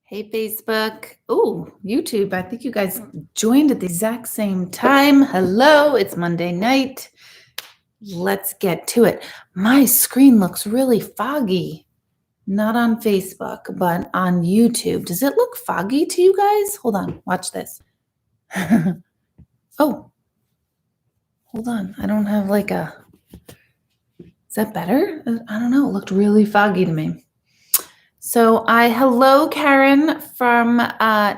Hey, Facebook. Oh, YouTube. I think you guys joined at the exact same time. Hello, it's Monday night. Let's get to it. My screen looks really foggy. Not on Facebook, but on YouTube. Does it look foggy to you guys? Hold on. Watch this. Oh, hold on. I don't have like a... Is that better? I don't know. It looked really foggy to me. So hello, Karen from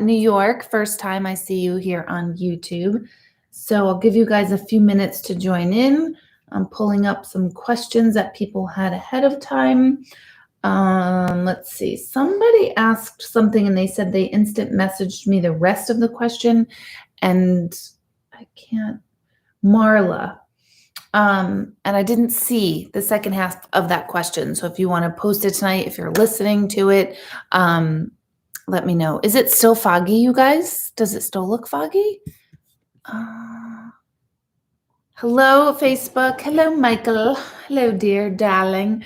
New York. First time I see you here on YouTube. So I'll give you guys a few minutes to join in. I'm pulling up some questions that people had ahead of time. Let's see. Somebody asked something and they said they instant messaged me the rest of the question, and I can't. Marla. And I didn't see the second half of that question. So if you want to post it tonight, if you're listening to it, let me know. Is it still foggy, you guys? Does it still look foggy? Hello, Facebook. Hello, Michael. Hello, dear darling.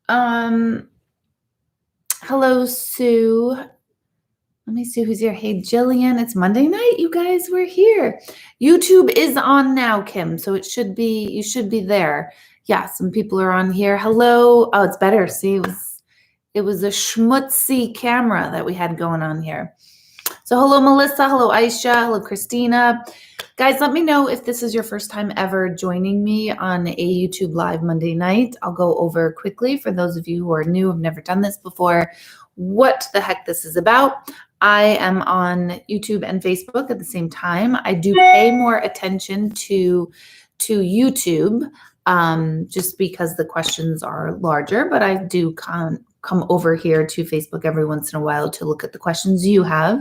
Hello, Sue. Let me see who's here. Hey, Jillian. It's Monday night, you guys. We're here. YouTube is on now, Kim. So you should be there. Yeah, some people are on here. Hello. Oh, it's better. See, it was a schmutzy camera that we had going on here. So hello, Melissa. Hello, Aisha. Hello, Christina. Guys, let me know if this is your first time ever joining me on a YouTube Live Monday night. I'll go over quickly for those of you who are new, have never done this before, what the heck this is about. I am on YouTube and Facebook at the same time. I do pay more attention to YouTube just because the questions are larger, but I do come over here to Facebook every once in a while to look at the questions you have.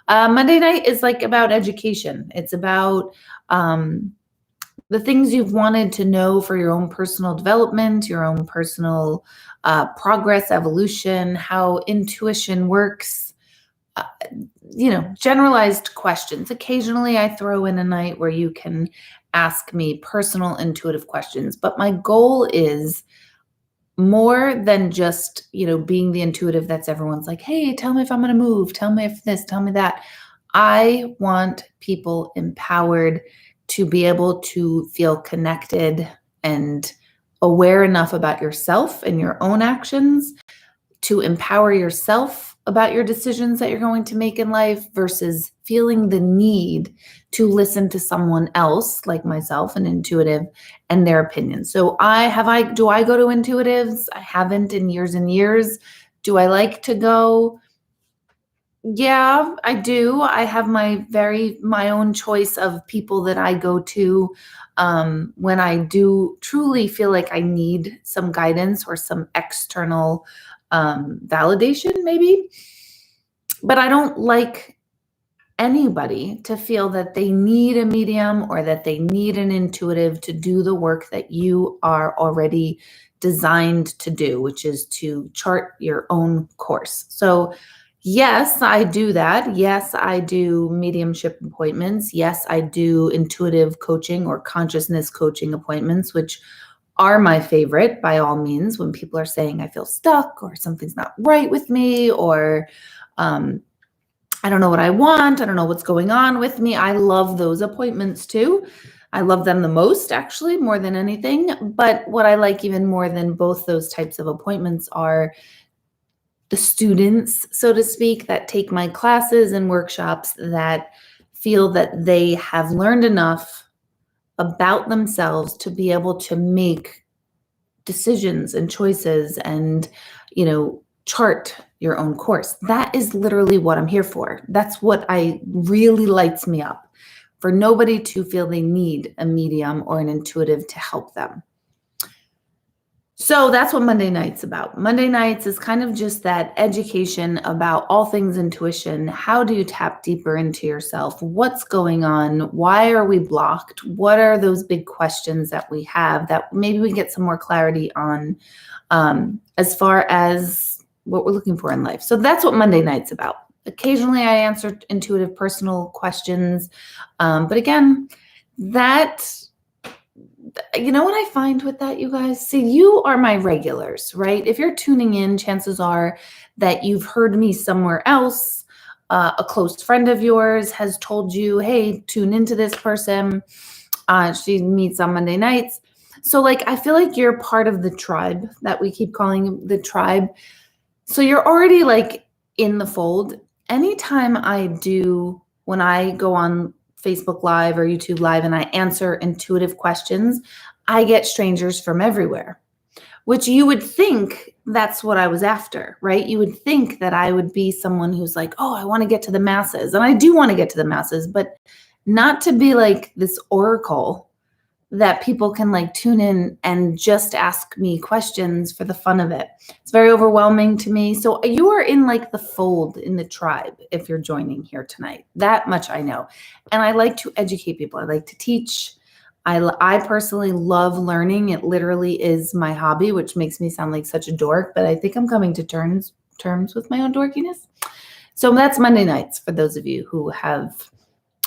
Monday night is like about education. It's about the things you've wanted to know for your own personal development, your own personal progress, evolution, how intuition works. Generalized questions. Occasionally I throw in a night where you can ask me personal intuitive questions, but my goal is more than just, being the intuitive that's everyone's like, hey, tell me if I'm going to move. Tell me if this, tell me that. I want people empowered to be able to feel connected and aware enough about yourself and your own actions to empower yourself about your decisions that you're going to make in life versus feeling the need to listen to someone else like myself, an intuitive, and their opinions. So do I go to intuitives? I haven't in years and years. Do I like to go? Yeah, I do. I have my own choice of people that I go to when I do truly feel like I need some guidance or some external validation maybe. But I don't like anybody to feel that they need a medium or that they need an intuitive to do the work that you are already designed to do, which is to chart your own course. So yes, I do that. Yes, I do mediumship appointments. Yes, I do intuitive coaching or consciousness coaching appointments, which are my favorite by all means when people are saying I feel stuck or something's not right with me or I don't know what I want. I don't know what's going on with me. I love those appointments too. I love them the most, actually, more than anything. But what I like even more than both those types of appointments are the students, so to speak, that take my classes and workshops that feel that they have learned enough about themselves to be able to make decisions and choices and, chart your own course. That is literally what I'm here for. That's what really lights me up, for nobody to feel they need a medium or an intuitive to help them. So that's what Monday night's about. Monday nights is kind of just that education about all things intuition. How do you tap deeper into yourself? What's going on? Why are we blocked? What are those big questions that we have that maybe we get some more clarity on as far as what we're looking for in life? So that's what Monday night's about. Occasionally I answer intuitive personal questions. But again, that You know what I find with that, you guys? See, you are my regulars, right? If you're tuning in, chances are that you've heard me somewhere else. A close friend of yours has told you, hey, tune into this person. She meets on Monday nights. So, like, I feel like you're part of the tribe that we keep calling the tribe. So you're already like in the fold. Anytime when I go on Facebook Live or YouTube Live and I answer intuitive questions, I get strangers from everywhere, which you would think that's what I was after, right? You would think that I would be someone who's like, oh, I want to get to the masses. And I do want to get to the masses, but not to be like this oracle that people can like tune in and just ask me questions for the fun of it. It's very overwhelming to me. So you are in like the fold, in the tribe, if you're joining here tonight. That much I know. And I like to educate people. I like to teach. I personally love learning. It literally is my hobby, which makes me sound like such a dork, but I think I'm coming to terms with my own dorkiness. So that's Monday nights for those of you who are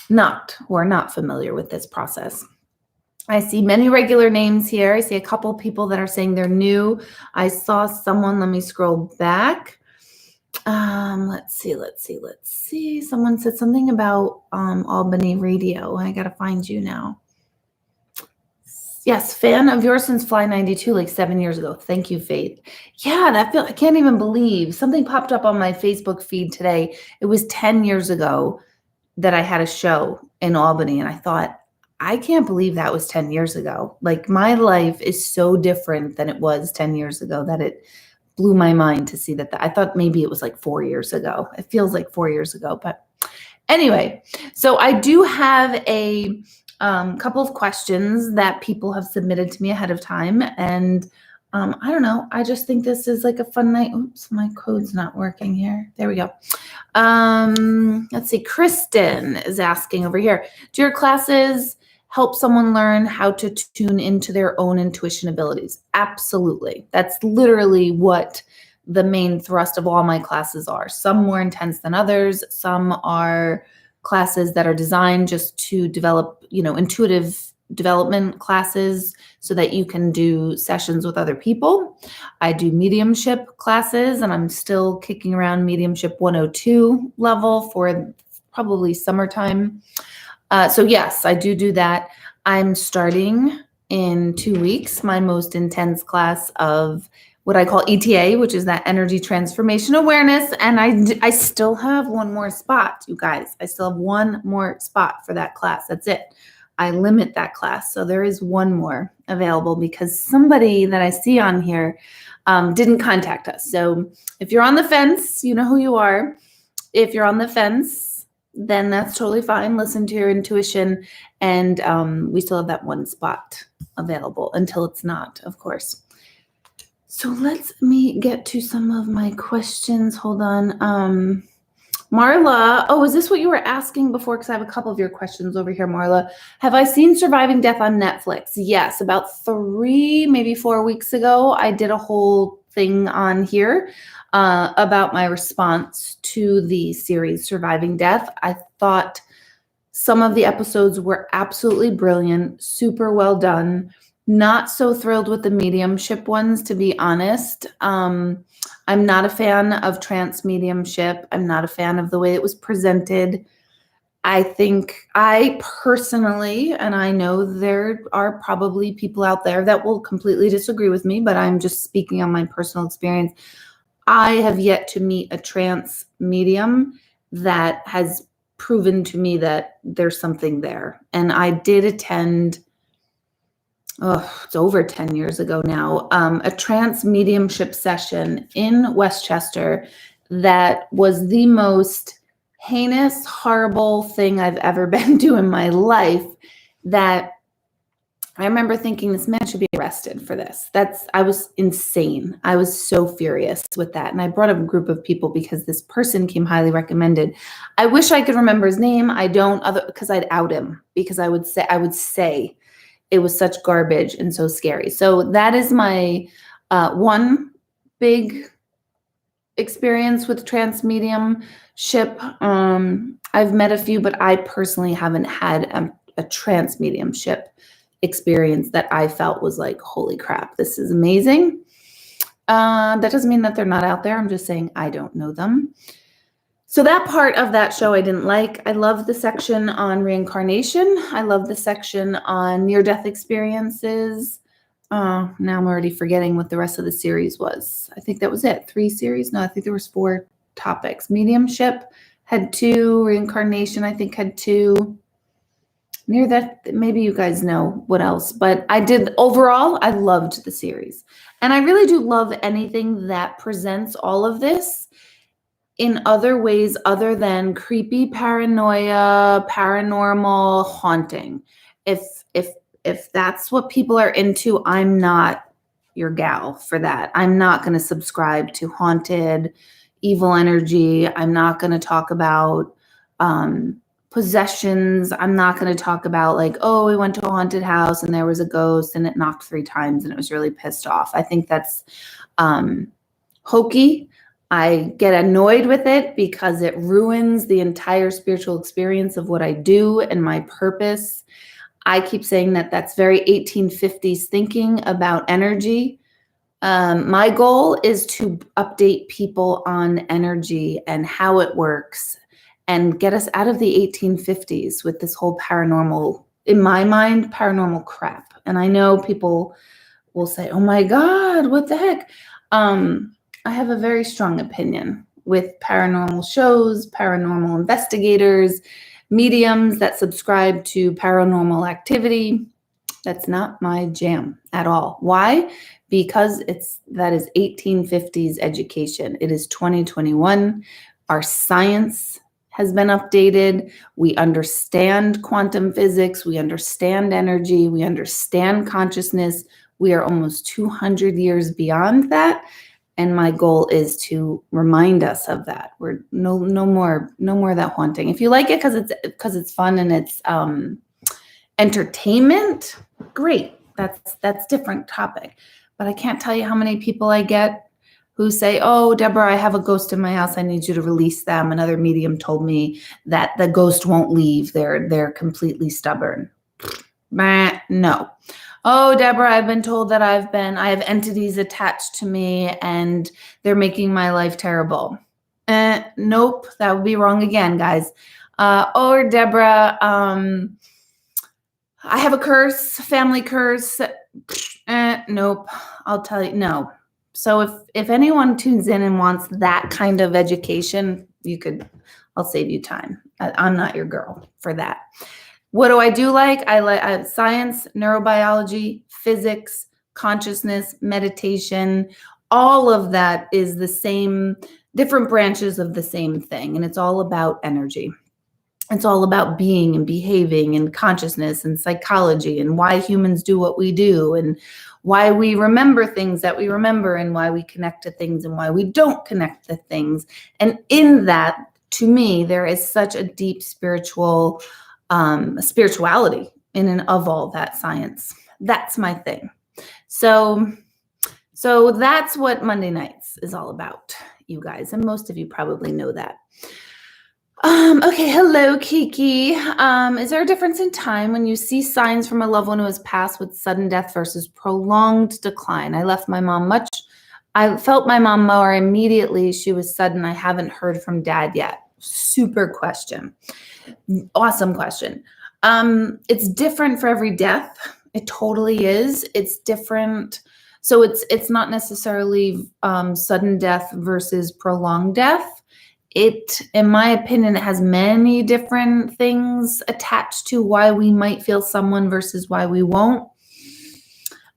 not familiar with this process. I see many regular names here. I see a couple people that are saying they're new. I saw someone, let me scroll back. Let's see. Someone said something about Albany Radio. I got to find you now. Yes, fan of yours since Fly 92, like 7 years ago. Thank you, Faith. Yeah, I can't even believe something popped up on my Facebook feed today. It was 10 years ago that I had a show in Albany, and I thought, I can't believe that was 10 years ago. Like, my life is so different than it was 10 years ago that it blew my mind to see that. I thought maybe it was like 4 years ago. It feels like 4 years ago. But anyway, so I do have a couple of questions that people have submitted to me ahead of time. And I don't know. I just think this is like a fun night. Oops, my code's not working here. There we go. Let's see. Kristen is asking over here, do your classes help someone learn how to tune into their own intuition abilities? Absolutely. That's literally what the main thrust of all my classes are. Some more intense than others. Some are classes that are designed just to develop, intuitive development classes so that you can do sessions with other people. I do mediumship classes, and I'm still kicking around mediumship 102 level for probably summertime. So yes, I do that. I'm starting in 2 weeks my most intense class of what I call ETA, which is that energy transformation awareness. And I still have one more spot, you guys. I still have one more spot for that class. That's it. I limit that class. So there is one more available because somebody that I see on here didn't contact us. So if you're on the fence, you know who you are. If you're on the fence, then that's totally fine. Listen to your intuition. And we still have that one spot available until it's not, of course. So let me get to some of my questions. Hold on. Marla, is this what you were asking before? Because I have a couple of your questions over here, Marla. Have I seen Surviving Death on Netflix? Yes, about 3, maybe 4 weeks ago, I did a whole thing on here about my response to the series Surviving Death. I thought some of the episodes were absolutely brilliant, super well done. Not so thrilled with the mediumship ones, to be honest. I'm not a fan of trance mediumship. I'm not a fan of the way it was presented. I think I personally, and I know there are probably people out there that will completely disagree with me, but I'm just speaking on my personal experience. I have yet to meet a trance medium that has proven to me that there's something there. And I did attend, it's over 10 years ago now, a trance mediumship session in Westchester that was the most heinous, horrible thing I've ever been to in my life, that I remember thinking this man should be arrested for this. I was insane. I was so furious with that. And I brought up a group of people because this person came highly recommended. I wish I could remember his name. I don't, because I'd out him, because I would say it was such garbage and so scary. So that is my one big experience with trance mediumship. I've met a few, but I personally haven't had a trance mediumship experience that I felt was like, holy crap, this is amazing. That doesn't mean that they're not out there. I'm just saying I don't know them. So that part of that show I didn't like. I love the section on reincarnation. I love the section on near-death experiences. Now I'm already forgetting what the rest of the series was. I think that was it. 3 series? No, I think there was 4 topics. Mediumship had 2. Reincarnation, I think, had 2. Near-death, maybe you guys know what else. But overall, I loved the series. And I really do love anything that presents all of this in other ways other than creepy paranoia, paranormal haunting. If that's what people are into, I'm not your gal for that. I'm not going to subscribe to haunted, evil energy. I'm not going to talk about possessions. I'm not going to talk about like, oh, we went to a haunted house and there was a ghost and it knocked 3 times and it was really pissed off. I think that's hokey. I get annoyed with it because it ruins the entire spiritual experience of what I do and my purpose. I keep saying that that's very 1850s thinking about energy. My goal is to update people on energy and how it works and get us out of the 1850s with this whole paranormal, in my mind, paranormal crap. And I know people will say, oh my God, what the heck? I have a very strong opinion with paranormal shows, paranormal investigators, mediums that subscribe to paranormal activity. That's not my jam at all. Why? Because that is 1850s education. It is 2021. Our science has been updated. We understand quantum physics. We understand energy. We understand consciousness. We are almost 200 years beyond that. And my goal is to remind us of that. We're no more of that haunting. If you like it because it's fun and it's entertainment, great. That's different topic. But I can't tell you how many people I get who say, "Oh, Deborah, I have a ghost in my house. I need you to release them." Another medium told me that the ghost won't leave. They're completely stubborn. No. Oh, Deborah, I've been told that I have entities attached to me and they're making my life terrible. Nope, that would be wrong again, guys. Or Deborah, I have a curse, family curse. Nope, I'll tell you, no. So if anyone tunes in and wants that kind of education, I'll save you time. I'm not your girl for that. What do I do like? I like science, neurobiology, physics, consciousness, meditation. All of that is the same, different branches of the same thing. And it's all about energy. It's all about being and behaving and consciousness and psychology and why humans do what we do and why we remember things that we remember and why we connect to things and why we don't connect to things. And in that, to me, there is such a deep spirituality in and of all that science. That's my thing. So that's what Monday nights is all about, you guys. And most of you probably know that. Okay, hello, Kiki. Is there a difference in time when you see signs from a loved one who has passed with sudden death versus prolonged decline? I felt my mom more immediately. She was sudden. I haven't heard from Dad yet. Super question. Awesome question. It's different for every death. It totally is. It's different. So it's not necessarily sudden death versus prolonged death. In my opinion, it has many different things attached to why we might feel someone versus why we won't.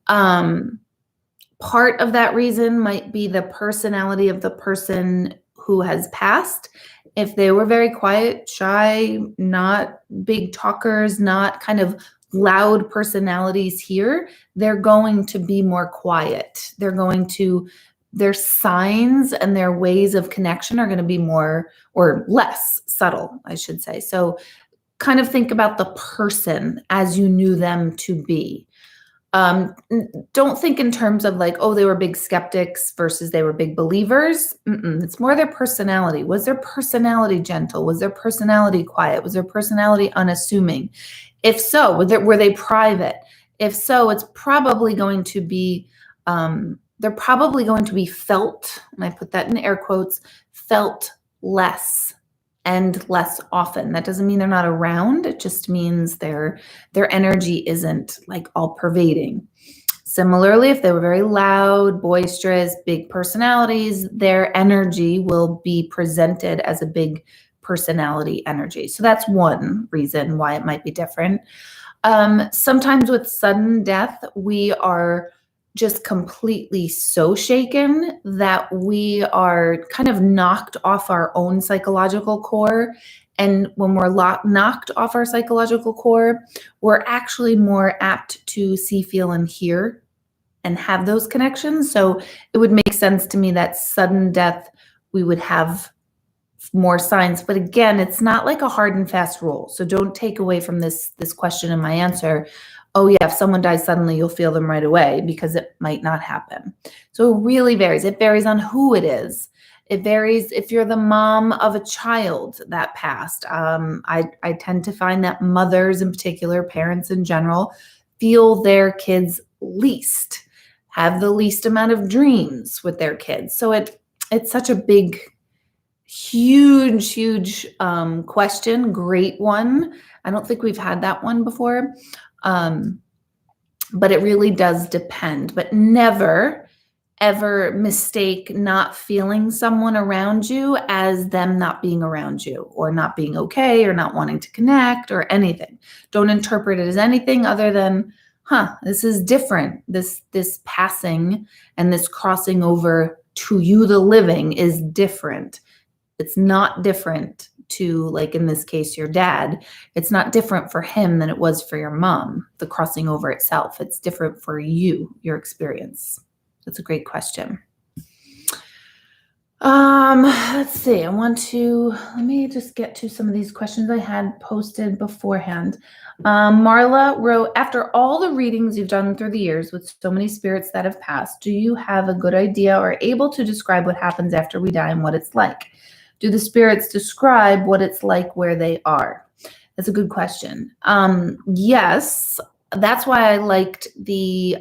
Part of that reason might be the personality of the person who has passed. If they were very quiet, shy, not big talkers, not kind of loud personalities here, they're going to be more quiet. Their signs and their ways of connection are going to be more or less subtle, I should say. So kind of think about the person as you knew them to be. Don't think in terms of like, oh, they were big skeptics versus they were big believers. It's more their personality. Was their personality gentle? Was their personality quiet? Was their personality unassuming? If so, were they private? If so, it's probably going to be, they're probably going to be felt, and I put that in air quotes, felt less and less often. That doesn't mean they're not around. It just means their energy isn't like all pervading. Similarly, if they were very loud, boisterous, big personalities, their energy will be presented as a big personality energy. So that's one reason why it might be different. Sometimes with sudden death, we are just completely so shaken that we are kind of knocked off our own psychological core. And when we're knocked off our psychological core, we're actually more apt to see, feel, and hear and have those connections. So it would make sense to me that sudden death, we would have more signs. But again, it's not like a hard and fast rule. So don't take away from this question and my answer, oh yeah, if someone dies suddenly, you'll feel them right away, because it might not happen. So it really varies. It varies on who it is. It varies if you're the mom of a child that passed. I tend to find that mothers in particular, parents in general, feel their kids least, have the least amount of dreams with their kids. So it's such a big, huge question. Great one. I don't think we've had that one before. But it really does depend. But never, ever mistake not feeling someone around you as them not being around you, or not being okay, or not wanting to connect, or anything. Don't interpret it as anything other than, this is different. This passing and this crossing over to you, the living, is different. It's not different to, like in this case, your dad. It's not different for him than it was for your mom, the crossing over itself. It's different for you, your experience. That's a great question. Let's see. Let me just get to some of these questions I had posted beforehand. Marla wrote, after all the readings you've done through the years with so many spirits that have passed, do you have a good idea or able to describe what happens after we die and what it's like? Do the spirits describe what it's like where they are? That's a good question. Yes, that's why I liked the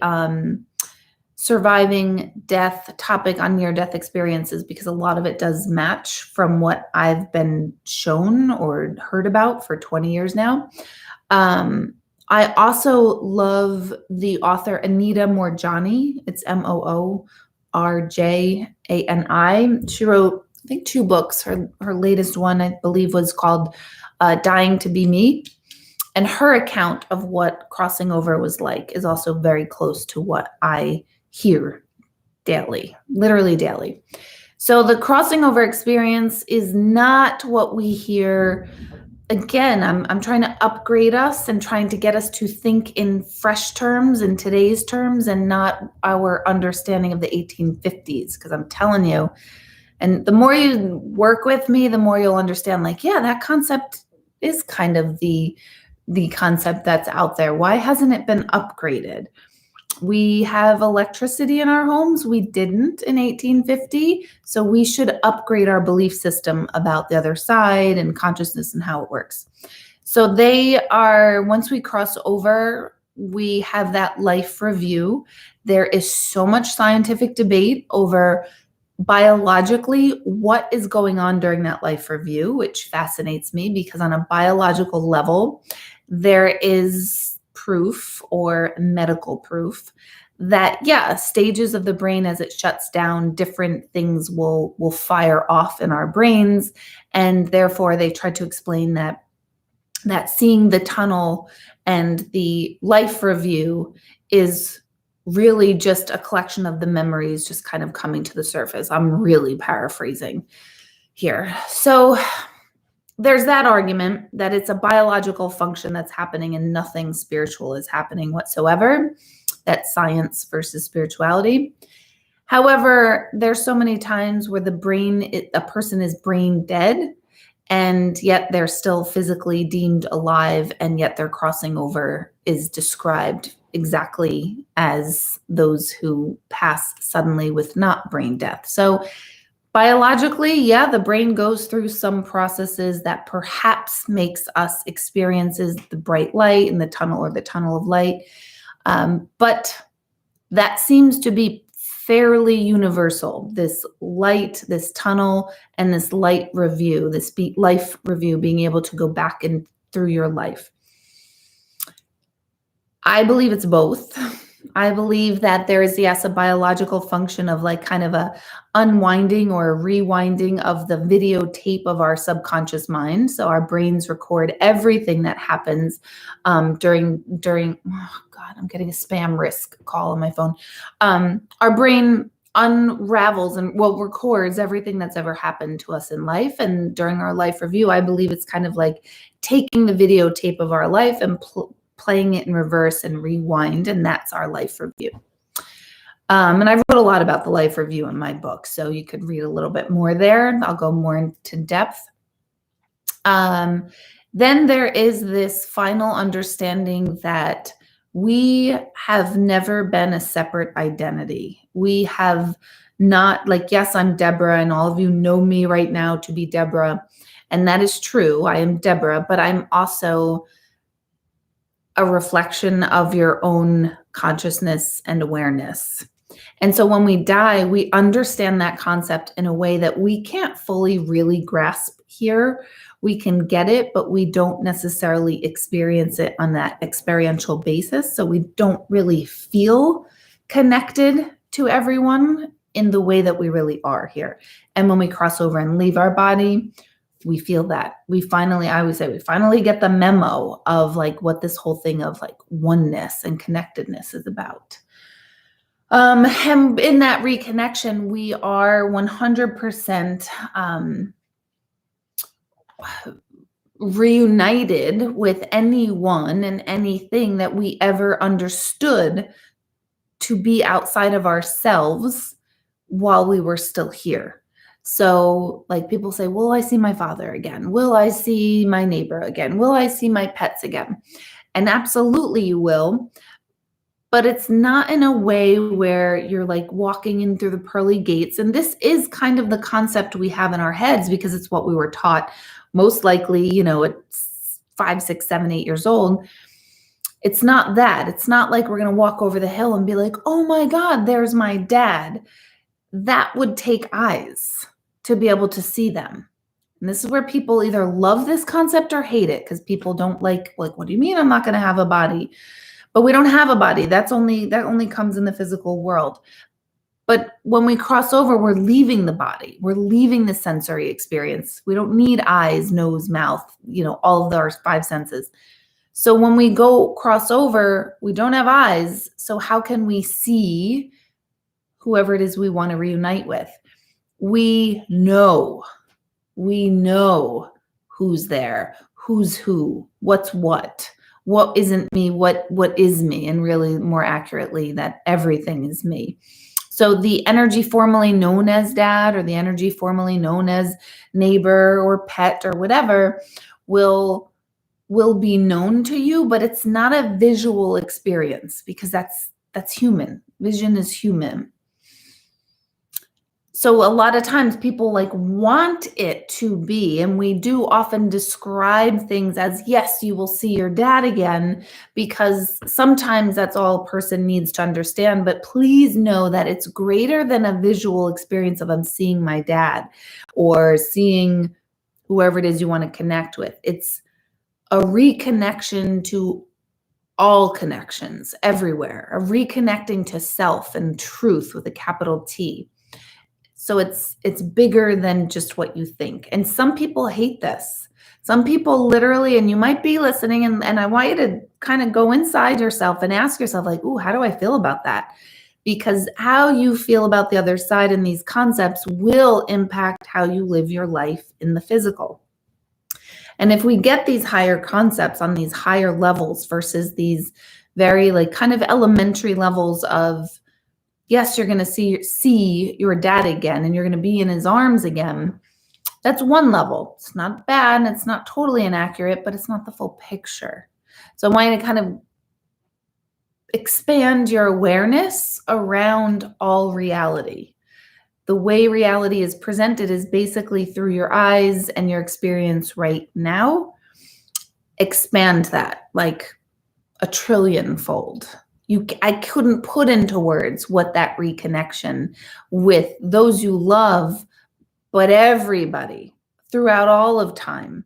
surviving death topic on near-death experiences, because a lot of it does match from what I've been shown or heard about for 20 years now. I also love the author Anita Morgani. It's Moorjani. She wrote, I think, 2 books. Her latest one, I believe, was called Dying to Be Me. And her account of what crossing over was like is also very close to what I hear daily, literally daily. So the crossing over experience is not what we hear. Again, I'm trying to upgrade us and trying to get us to think in fresh terms, in today's terms, and not our understanding of the 1850s. Because I'm telling you, and the more you work with me, the more you'll understand, like, yeah, that concept is kind of the concept that's out there. Why hasn't it been upgraded? We have electricity in our homes. We didn't in 1850. So we should upgrade our belief system about the other side and consciousness and how it works. So once we cross over, we have that life review. There is so much scientific debate over biologically what is going on during that life review, which fascinates me, because on a biological level, there is proof, or medical proof, that stages of the brain, as it shuts down, different things will fire off in our brains. And therefore they try to explain that seeing the tunnel and the life review is really just a collection of the memories just kind of coming to the surface. I'm really paraphrasing here. So there's that argument that it's a biological function that's happening and nothing spiritual is happening whatsoever. That's science versus spirituality. However, there's so many times where a person is brain dead, and yet they're still physically deemed alive, and yet their crossing over is described exactly as those who pass suddenly with not brain death. So biologically, the brain goes through some processes that perhaps makes us experiences the bright light in the tunnel, or the tunnel of light. But that seems to be fairly universal, this light, this tunnel, and this light review, this life review, being able to go back and through your life. I believe it's both. I believe that there is, yes, a biological function of like kind of a unwinding or a rewinding of the videotape of our subconscious mind. So our brains record everything that happens during, oh God, I'm getting a spam risk call on my phone. Our brain unravels and records everything that's ever happened to us in life. And during our life review, I believe it's kind of like taking the videotape of our life and playing it in reverse and rewind, and that's our life review. And I wrote a lot about the life review in my book, so you could read a little bit more there. I'll go more into depth. Then there is this final understanding that we have never been a separate identity. We have not, like, yes, I'm Deborah, and all of you know me right now to be Deborah, and that is true. I am Deborah, but I'm also a reflection of your own consciousness and awareness. And so when we die, we understand that concept in a way that we can't fully really grasp here. We can get it, but we don't necessarily experience it on that experiential basis. So we don't really feel connected to everyone in the way that we really are here. And when we cross over and leave our body, we feel that. I always say, we finally get the memo of like what this whole thing of like oneness and connectedness is about. And in that reconnection, we are 100% reunited with anyone and anything that we ever understood to be outside of ourselves while we were still here. So like people say, will I see my father again? Will I see my neighbor again? Will I see my pets again? And absolutely you will. But it's not in a way where you're like walking in through the pearly gates. And this is kind of the concept we have in our heads because it's what we were taught most likely, at 5, 6, 7, 8 years old. It's not that. It's not like we're going to walk over the hill and be like, oh my God, there's my dad. That would take eyes to be able to see them. And this is where people either love this concept or hate it because people don't like, what do you mean I'm not going to have a body? But we don't have a body. That only comes in the physical world. But when we cross over, we're leaving the body. We're leaving the sensory experience. We don't need eyes, nose, mouth, all of our 5 senses. So when we go cross over, we don't have eyes. So how can we see whoever it is we want to reunite with? We know who's there, who's who, what's what isn't me, what is me, and really more accurately that everything is me. So the energy formerly known as dad or the energy formerly known as neighbor or pet or whatever will be known to you, but it's not a visual experience because that's human. Vision is human. So a lot of times people want it to be, and we do often describe things as, yes, you will see your dad again, because sometimes that's all a person needs to understand. But please know that it's greater than a visual experience of I'm seeing my dad or seeing whoever it is you want to connect with. It's a reconnection to all connections everywhere, a reconnecting to self and truth with a capital T. So it's bigger than just what you think. And some people hate this. Some people literally, and you might be listening, and I want you to kind of go inside yourself and ask yourself ooh, how do I feel about that? Because how you feel about the other side in these concepts will impact how you live your life in the physical. And if we get these higher concepts on these higher levels versus these very kind of elementary levels of, yes, you're going to see your dad again and you're going to be in his arms again. That's one level. It's not bad and it's not totally inaccurate, but it's not the full picture. So I want you to kind of expand your awareness around all reality. The way reality is presented is basically through your eyes and your experience right now. Expand that like a trillion-fold. I couldn't put into words what that reconnection with those you love, but everybody throughout all of time.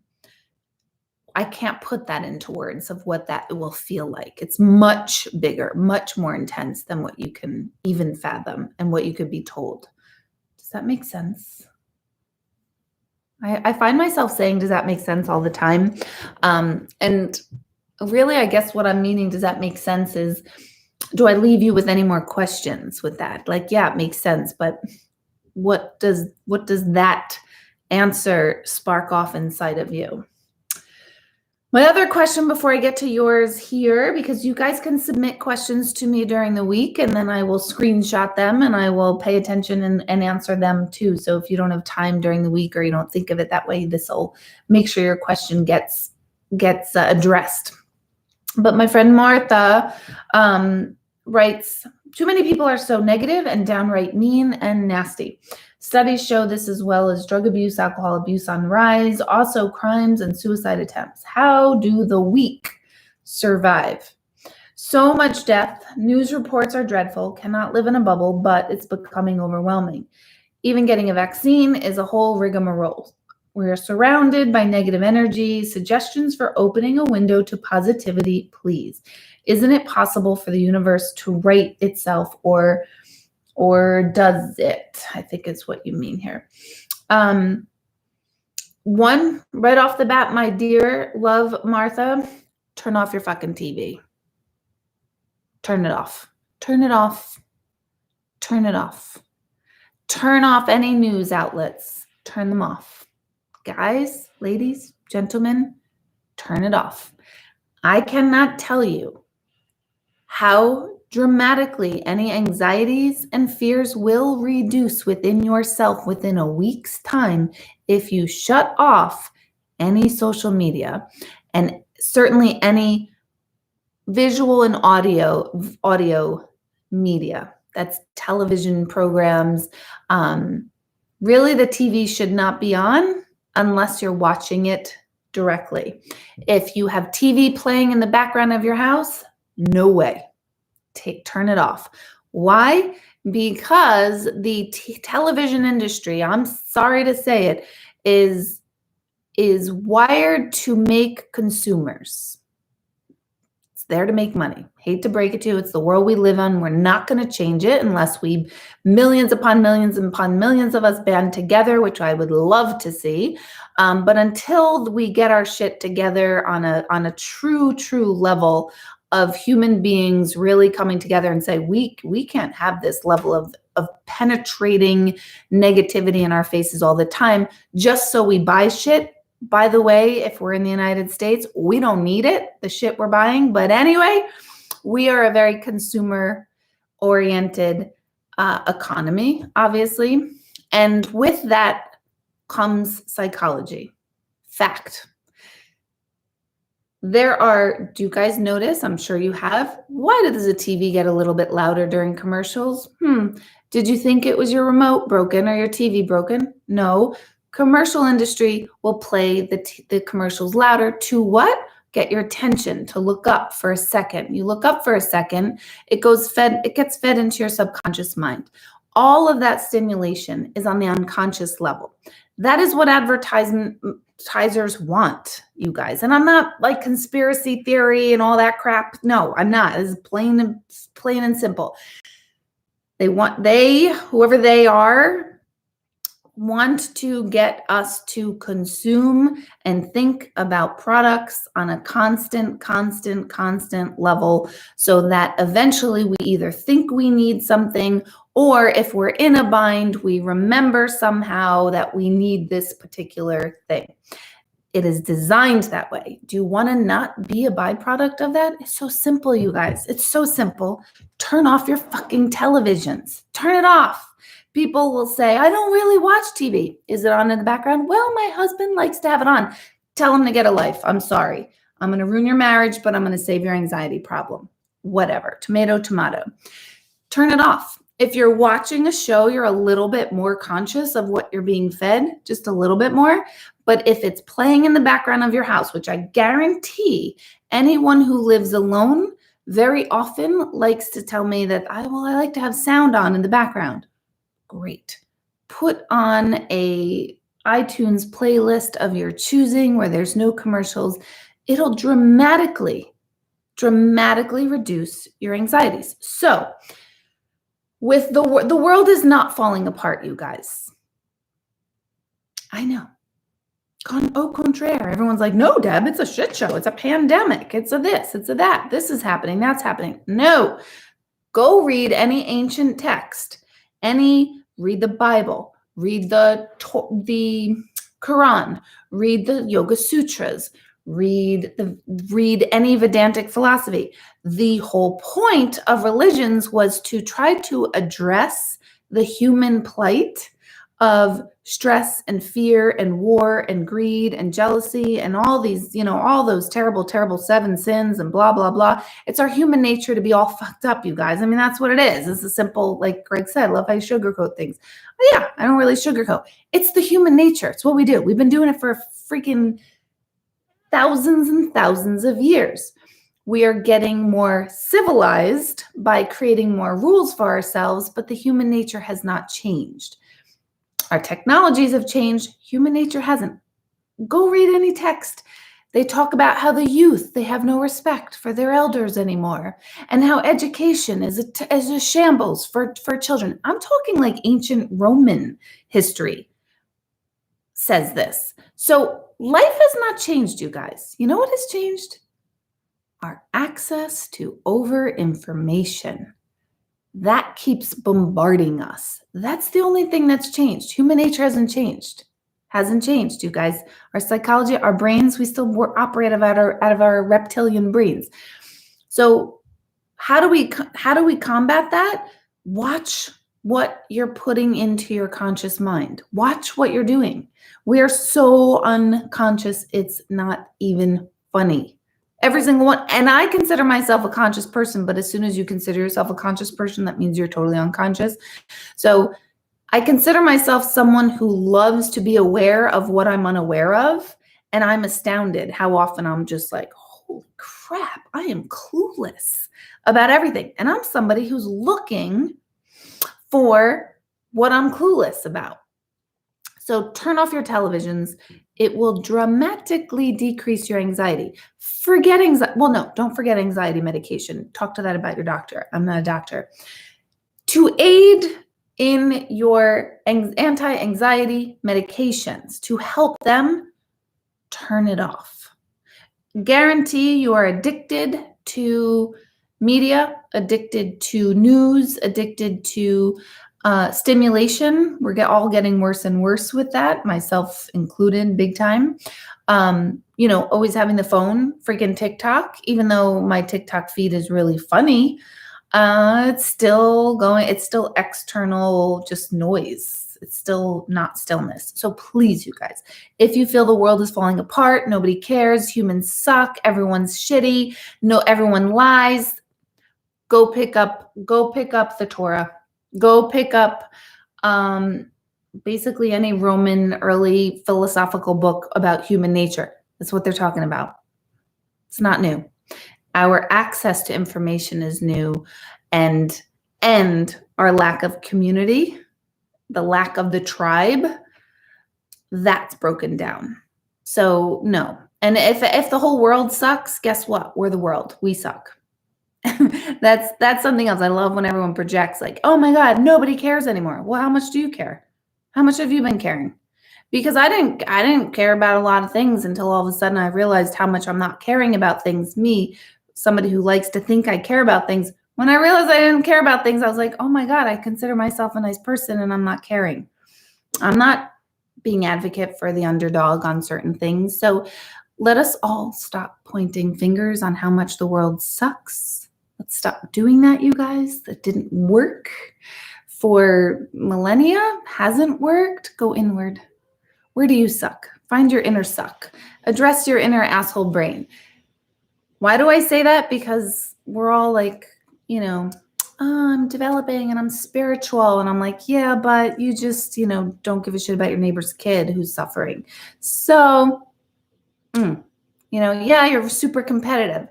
I can't put that into words of what that will feel like. It's much bigger, much more intense than what you can even fathom and what you could be told. Does that make sense? I find myself saying, does that make sense all the time? And really, I guess what I'm meaning, does that make sense, is, do I leave you with any more questions with that? Like, yeah, it makes sense, but what does that answer spark off inside of you? My other question before I get to yours here, because you guys can submit questions to me during the week and then I will screenshot them and I will pay attention and answer them too. So if you don't have time during the week or you don't think of it that way, this will make sure your question gets addressed. But my friend Martha writes, too many people are so negative and downright mean and nasty. Studies show this, as well as drug abuse, alcohol abuse on the rise, also crimes and suicide attempts. How do the weak survive? So much death, news reports are dreadful, cannot live in a bubble, but it's becoming overwhelming. Even getting a vaccine is a whole rigmarole. We are surrounded by negative energy. Suggestions for opening a window to positivity, please. Isn't it possible for the universe to right itself, or does it? I think is what you mean here. One, right off the bat, my dear love Martha, turn off your fucking TV. Turn it off. Turn it off. Turn it off. Turn off any news outlets. Turn them off. Guys, ladies, gentlemen, turn it off. I cannot tell you how dramatically any anxieties and fears will reduce within yourself within a week's time if you shut off any social media, and certainly any visual and audio media. That's television programs. Really, the TV should not be on unless you're watching it directly. If you have TV playing in the background of your house, no way. Turn it off. Why? Because the television industry, I'm sorry to say it, is wired to make consumers. It's there to make money. Hate to break it to you. It's the world we live in. We're not going to change it unless millions upon millions upon millions of us band together, which I would love to see. But until we get our shit together on a true level of human beings really coming together and say, we can't have this level of penetrating negativity in our faces all the time just so we buy shit. By the way, if we're in the United States, we don't need it, the shit we're buying. But anyway, we are a very consumer-oriented economy, obviously. And with that comes psychology. Fact. Do you guys notice? I'm sure you have. Why does the TV get a little bit louder during commercials? Did you think it was your remote broken or your TV broken? No. Commercial industry will play the commercials louder to what? Get your attention, to look up for a second. You look up for a second, it gets fed into your subconscious mind. All of that stimulation is on the unconscious level. That is what advertisers want, you guys. And I'm not like conspiracy theory and all that crap. No, I'm not. It's plain and simple. Whoever they are, want to get us to consume and think about products on a constant level, so that eventually we either think we need something, or if we're in a bind, we remember somehow that we need this particular thing. It is designed that way. Do you want to not be a byproduct of that? It's so simple, you guys. It's so simple. Turn off your fucking televisions. Turn it off. People will say, I don't really watch TV. Is it on in the background? Well, my husband likes to have it on. Tell him to get a life. I'm sorry. I'm going to ruin your marriage, but I'm going to save your anxiety problem. Whatever. Tomato. Turn it off. If you're watching a show, you're a little bit more conscious of what you're being fed, just a little bit more. But if it's playing in the background of your house, which I guarantee anyone who lives alone very often likes to tell me that I like to have sound on in the background. Great. Put on a iTunes playlist of your choosing where there's no commercials. It'll dramatically reduce your anxieties. So with the world is not falling apart, you guys. I know. Au contraire. Everyone's like, no, Deb, it's a shit show. It's a pandemic. It's a this, it's a that. This is happening. That's happening. No. Go read any ancient text. Read the Bible. Read the Quran. Read the Yoga Sutras. Read any Vedantic philosophy. The whole point of religions was to try to address the human plight of stress and fear and war and greed and jealousy and all these, all those terrible, terrible 7 sins and blah, blah, blah. It's our human nature to be all fucked up, you guys. I mean, that's what it is. It's a simple, like Greg said, love how you sugarcoat things. But yeah, I don't really sugarcoat. It's the human nature. It's what we do. We've been doing it for freaking thousands and thousands of years. We are getting more civilized by creating more rules for ourselves, but the human nature has not changed. Our technologies have changed. Human nature hasn't. Go read any text. They talk about how the youth, they have no respect for their elders anymore, and how education is a shambles for children. I'm talking like ancient Roman history says this. So life has not changed, you guys. You know what has changed? Our access to over-information. That keeps bombarding us. That's the only thing that's changed. Human nature hasn't changed. Hasn't changed, you guys. Our psychology, our brains, we still operate out of our reptilian brains. So how do we combat that? Watch what you're putting into your conscious mind. Watch what you're doing. We are so unconscious, it's not even funny. Every single one. And I consider myself a conscious person, but as soon as you consider yourself a conscious person, that means you're totally unconscious. So I consider myself someone who loves to be aware of what I'm unaware of. And I'm astounded how often I'm just like, holy crap, I am clueless about everything. And I'm somebody who's looking for what I'm clueless about. So turn off your televisions. It will dramatically decrease your anxiety. Forget anxiety. Well, no, don't forget anxiety medication. Talk to that about your doctor. I'm not a doctor. To aid in your anti-anxiety medications, to help them, turn it off. Guarantee you are addicted to media, addicted to news, addicted to stimulation. We're all getting worse and worse with that, myself included, big time. Always having the phone, freaking TikTok, even though my TikTok feed is really funny, it's still going, it's still external, just noise. It's still not stillness. So please, you guys, if you feel the world is falling apart, nobody cares, humans suck, everyone's shitty, everyone lies, go pick up the Torah. Go pick up basically any Roman early philosophical book about human nature. That's what they're talking about. It's not new. Our access to information is new, and our lack of community, the lack of the tribe, that's broken down. So no. And if the whole world sucks, guess what? We're the world. We suck. That's something else. I love when everyone projects like, oh my God, nobody cares anymore. Well, how much do you care? How much have you been caring? Because I didn't care about a lot of things until all of a sudden I realized how much I'm not caring about things. Me, somebody who likes to think I care about things. When I realized I didn't care about things, I was like, oh my God, I consider myself a nice person and I'm not caring. I'm not being advocate for the underdog on certain things. So let us all stop pointing fingers on how much the world sucks. Let's stop doing that, you guys. That didn't work for millennia. Hasn't worked. Go inward. Where do you suck? Find your inner suck. Address your inner asshole brain. Why do I say that? Because we're all like, I'm developing and I'm spiritual. And I'm like, yeah, but you just, don't give a shit about your neighbor's kid who's suffering. So, yeah, you're super competitive.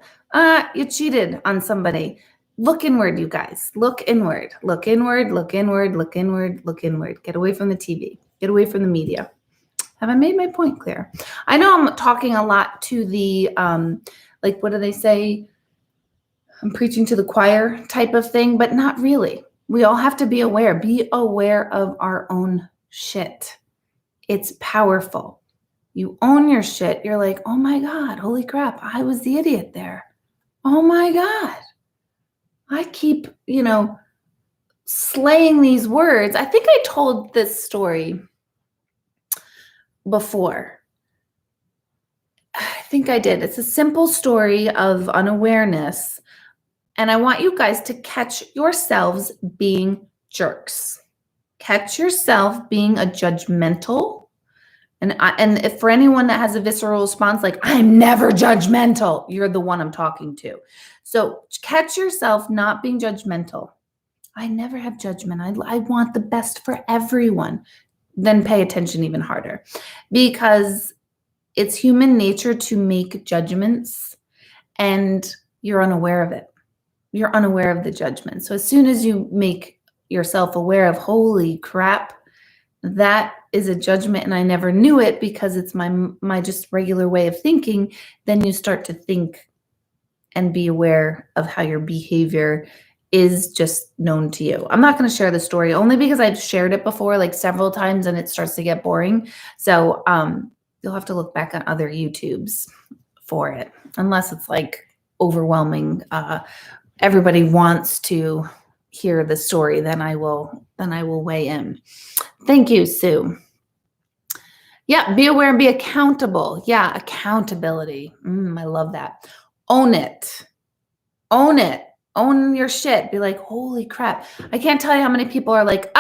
You cheated on somebody. Look inward, you guys. Look inward. Look inward, look inward, look inward, look inward. Get away from the TV. Get away from the media. Have I made my point clear? I know I'm talking a lot to the, like, what do they say? I'm preaching to the choir type of thing, but not really. We all have to be aware. Be aware of our own shit. It's powerful. You own your shit. You're like, oh my God, holy crap, I was the idiot there. Oh my God. I keep, slaying these words. I think I told this story before. I think I did. It's a simple story of unawareness. And I want you guys to catch yourselves being jerks. Catch yourself being a judgmental. And if for anyone that has a visceral response, like, I'm never judgmental, you're the one I'm talking to. So catch yourself not being judgmental. I never have judgment. I want the best for everyone. Then pay attention even harder, because it's human nature to make judgments and you're unaware of it. You're unaware of the judgment. So as soon as you make yourself aware of, holy crap, that is a judgment and I never knew it because it's my just regular way of thinking, then you start to think and be aware of how your behavior is just known to you. I'm not going to share the story only because I've shared it before, like several times, and it starts to get boring. So you'll have to look back on other YouTubes for it, unless it's like overwhelming. Everybody wants to hear the story, then I will weigh in. Thank you, Sue. Yeah, be aware and be accountable. Yeah, accountability. I love that. Own it. Own it. Own your shit. Be like, holy crap. I can't tell you how many people are like,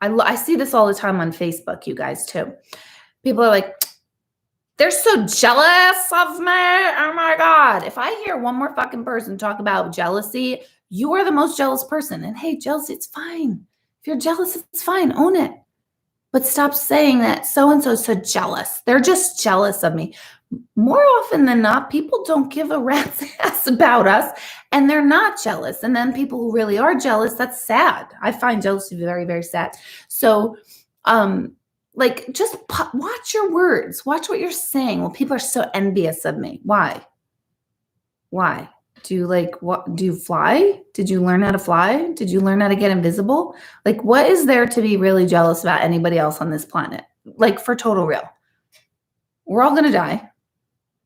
I see this all the time on Facebook, you guys too. People are like, they're so jealous of me. Oh my God. If I hear one more fucking person talk about jealousy, you are the most jealous person. And hey, jealousy, it's fine. If you're jealous, it's fine. Own it. But stop saying that so-and-so is so jealous. They're just jealous of me. More often than not, people don't give a rat's ass about us and they're not jealous. And then people who really are jealous, that's sad. I find jealousy very, very sad. So, just watch your words. Watch what you're saying. Well, people are so envious of me. Why? Do you fly? Did you learn how to fly? Did you learn how to get invisible? Like, what is there to be really jealous about anybody else on this planet? Like, for total real. We're all going to die.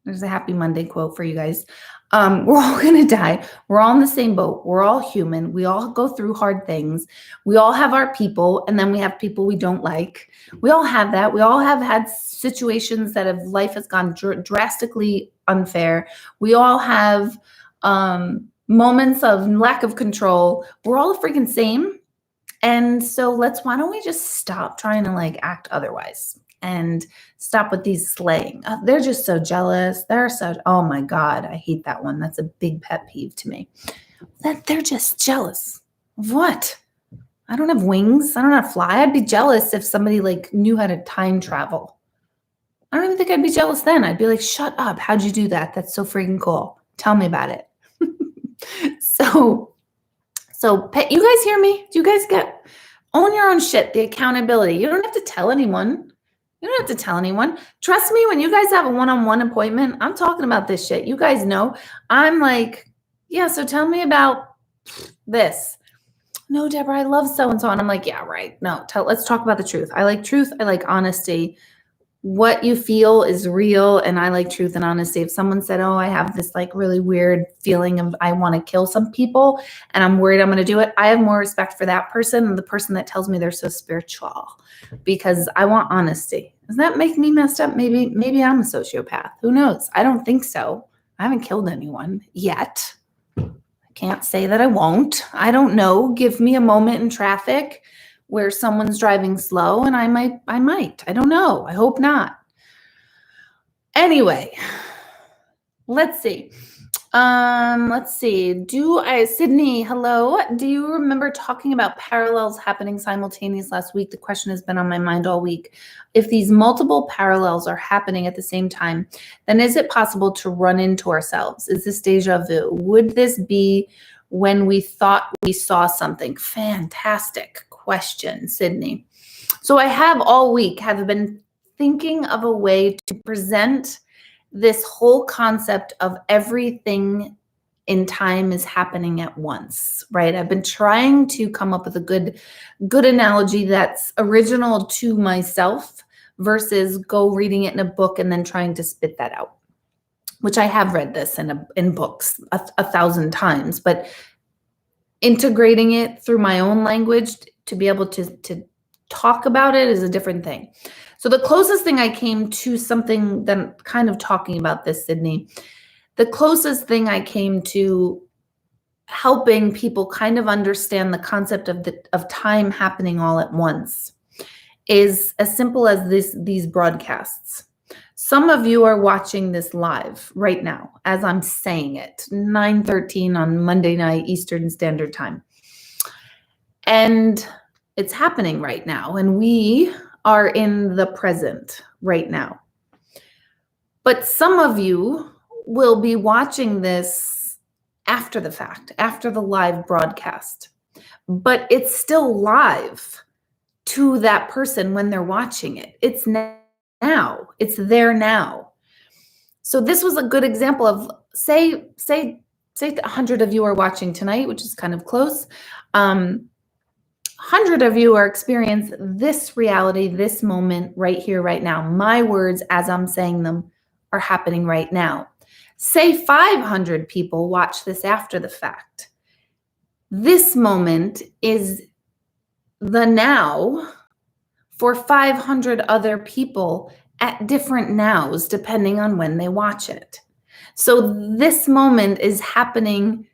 There's a happy Monday quote for you guys. We're all going to die. We're all in the same boat. We're all human. We all go through hard things. We all have our people, and then we have people we don't like. We all have that. We all have had situations that life has gone drastically unfair. We all have moments of lack of control. We're all the freaking same. And so why don't we just stop trying to act otherwise and stop with these slaying. They're just so jealous. Oh my God, I hate that one. That's a big pet peeve to me. That they're just jealous. Of what? I don't have wings. I don't know how to fly. I'd be jealous if somebody knew how to time travel. I don't even think I'd be jealous then. I'd be like, shut up. How'd you do that? That's so freaking cool. Tell me about it. So you guys hear me? Do you guys own your own shit, the accountability. You don't have to tell anyone. Trust me, when you guys have a one-on-one appointment, I'm talking about this shit. You guys know. I'm like, yeah, so tell me about this. No, Deborah, I love so-and-so. And I'm like, yeah, right. No, let's talk about the truth. I like truth. I like honesty. What you feel is real, and I like truth and honesty. If someone said, oh, I have this really weird feeling of I want to kill some people and I'm worried I'm going to do it, I have more respect for that person than the person that tells me they're so spiritual, because I want honesty. Does that make me messed up? Maybe I'm a sociopath. Who knows? I don't think so. I haven't killed anyone yet. I can't say that I won't. I don't know. Give me a moment in traffic where someone's driving slow and I might. I don't know. I hope not. Anyway, let's see. Let's see. Sydney, hello. Do you remember talking about parallels happening simultaneous last week? The question has been on my mind all week. If these multiple parallels are happening at the same time, then is it possible to run into ourselves? Is this deja vu? Would this be when we thought we saw something? Fantastic question, Sydney. So I have all week have been thinking of a way to present this whole concept of everything in time is happening at once, right? I've been trying to come up with a good analogy that's original to myself versus go reading it in a book and then trying to spit that out, which I have read this in books a 1,000 times, but integrating it through my own language to be able to talk about it is a different thing. So the closest thing I came to something that kind of talking about this, Sydney, the closest thing I came to helping people kind of understand the concept of time happening all at once is as simple as these broadcasts. Some of you are watching this live right now as I'm saying it, 9:13 on Monday night Eastern Standard Time. And it's happening right now, and we are in the present right now. But some of you will be watching this after the fact, after the live broadcast. But it's still live to that person when they're watching it. It's now. It's there now. So this was a good example of say 100 of you are watching tonight, which is kind of close. 100 of you are experiencing this reality, this moment right here, right now. My words as I'm saying them are happening right now. Say 500 people watch this after the fact. This moment is the now for 500 other people at different nows, depending on when they watch it. So this moment is happening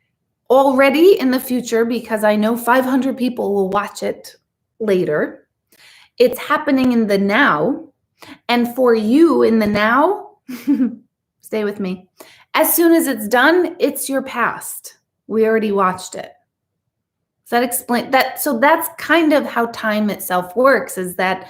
already in the future because I know 500 people will watch it later. It's happening in the now. And for you in the now, stay with me. As soon as it's done, it's your past. We already watched it. Does that explain that? So that's kind of how time itself works, is that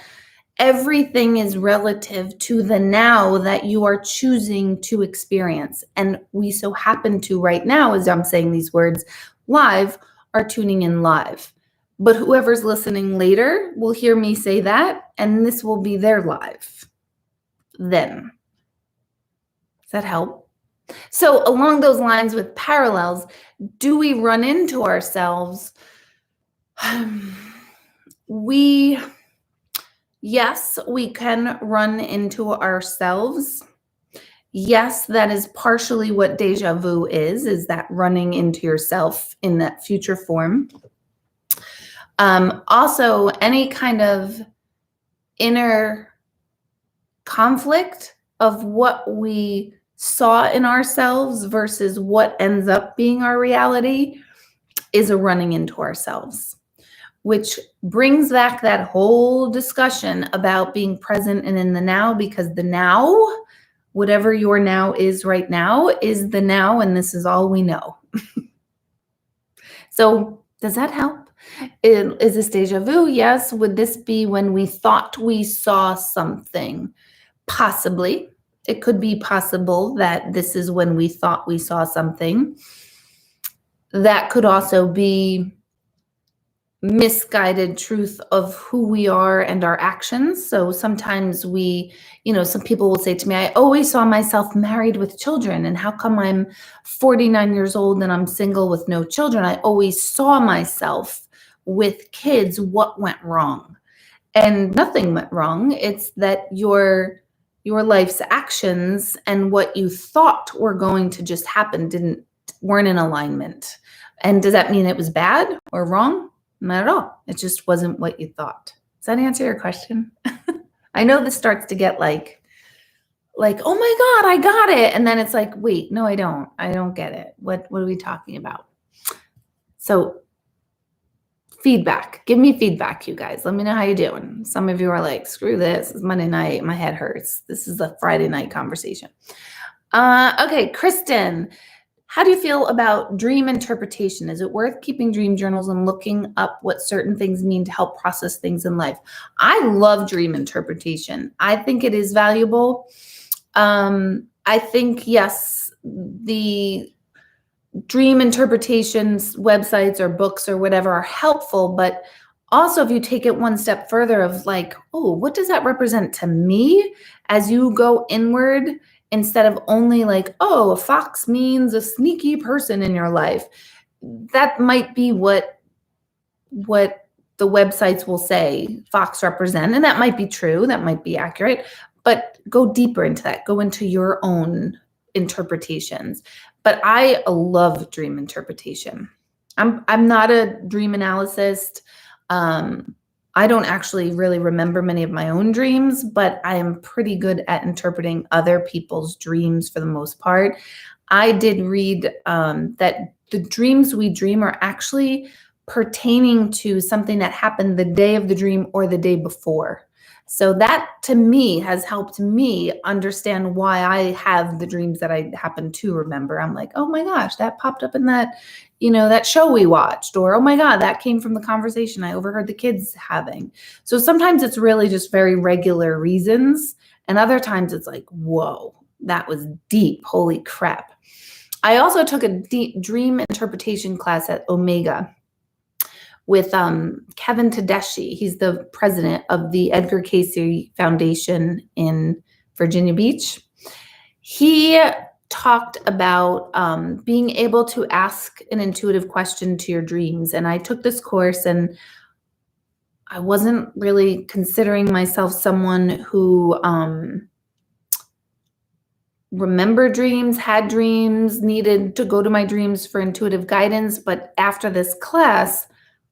everything is relative to the now that you are choosing to experience. And we so happen to right now, as I'm saying these words live, are tuning in live. But whoever's listening later will hear me say that, and this will be their live then. Does that help? So along those lines with parallels, do we run into ourselves? Yes, we can run into ourselves. Yes, that is partially what deja vu is that running into yourself in that future form. Also, any kind of inner conflict of what we saw in ourselves versus what ends up being our reality is a running into ourselves, which brings back that whole discussion about being present and in the now, because the now, whatever your now is right now, is the now, and this is all we know. So does that help? Is this deja vu? Yes. Would this be when we thought we saw something? Possibly. It could be possible that this is when we thought we saw something. That could also be misguided truth of who we are and our actions. So sometimes some people will say to me, I always saw myself married with children, and how come I'm 49 years old and I'm single with no children? I always saw myself with kids. What went wrong? And nothing went wrong. It's that your life's actions and what you thought were going to just happen weren't in alignment. And does that mean it was bad or wrong? Not at all. It just wasn't what you thought. Does that answer your question? I know this starts to get like, oh my God, I got it. And then it's like, wait, no, I don't get it. What are we talking about? So feedback, give me feedback, you guys. Let me know how you're doing. Some of you are like, screw this. It's Monday night. My head hurts. This is a Friday night conversation. Okay, Kristen, How do you feel about dream interpretation? Is it worth keeping dream journals and looking up what certain things mean to help process things in life? I love dream interpretation. I think it is valuable. I think, yes, the dream interpretations websites or books or whatever are helpful, but also if you take it one step further of like, oh, what does that represent to me as you go inward, instead of only like, oh, a fox means a sneaky person in your life. That might be what the websites will say fox represent, and that might be true, that might be accurate, but go deeper into that, go into your own interpretations. But I love dream interpretation. I'm not a dream analyst. I don't actually really remember many of my own dreams, but I am pretty good at interpreting other people's dreams for the most part. I did read that the dreams we dream are actually pertaining to something that happened the day of the dream or the day before. So that to me has helped me understand why I have the dreams that I happen to remember. I'm like, oh my gosh, that popped up in that, that show we watched, or oh my God, that came from the conversation I overheard the kids having. So sometimes it's really just very regular reasons. And other times it's like, whoa, that was deep. Holy crap. I also took a deep dream interpretation class at Omega with Kevin Tedeschi. He's the president of the Edgar Cayce Foundation in Virginia Beach. He talked about being able to ask an intuitive question to your dreams. And I took this course, and I wasn't really considering myself someone who remembered dreams, had dreams, needed to go to my dreams for intuitive guidance. But after this class,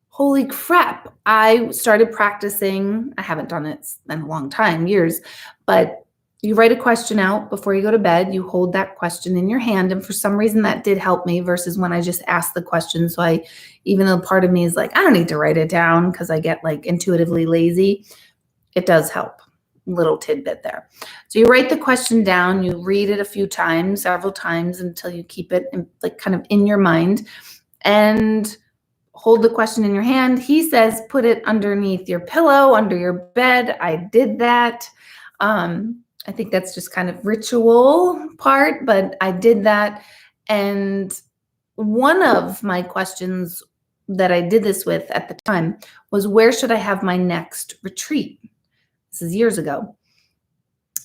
holy crap, I started practicing. I haven't done it in a long time, years, but you write a question out before you go to bed. You hold that question in your hand. And for some reason that did help me versus when I just asked the question. So even though part of me is like, I don't need to write it down because I get like intuitively lazy, it does help. Little tidbit there. So you write the question down, you read it a few times, several times until you keep it like kind of in your mind, and hold the question in your hand. He says, put it underneath your pillow, under your bed. I did that. I think that's just kind of ritual part, but I did that. And one of my questions that I did this with at the time was, where should I have my next retreat? This is years ago.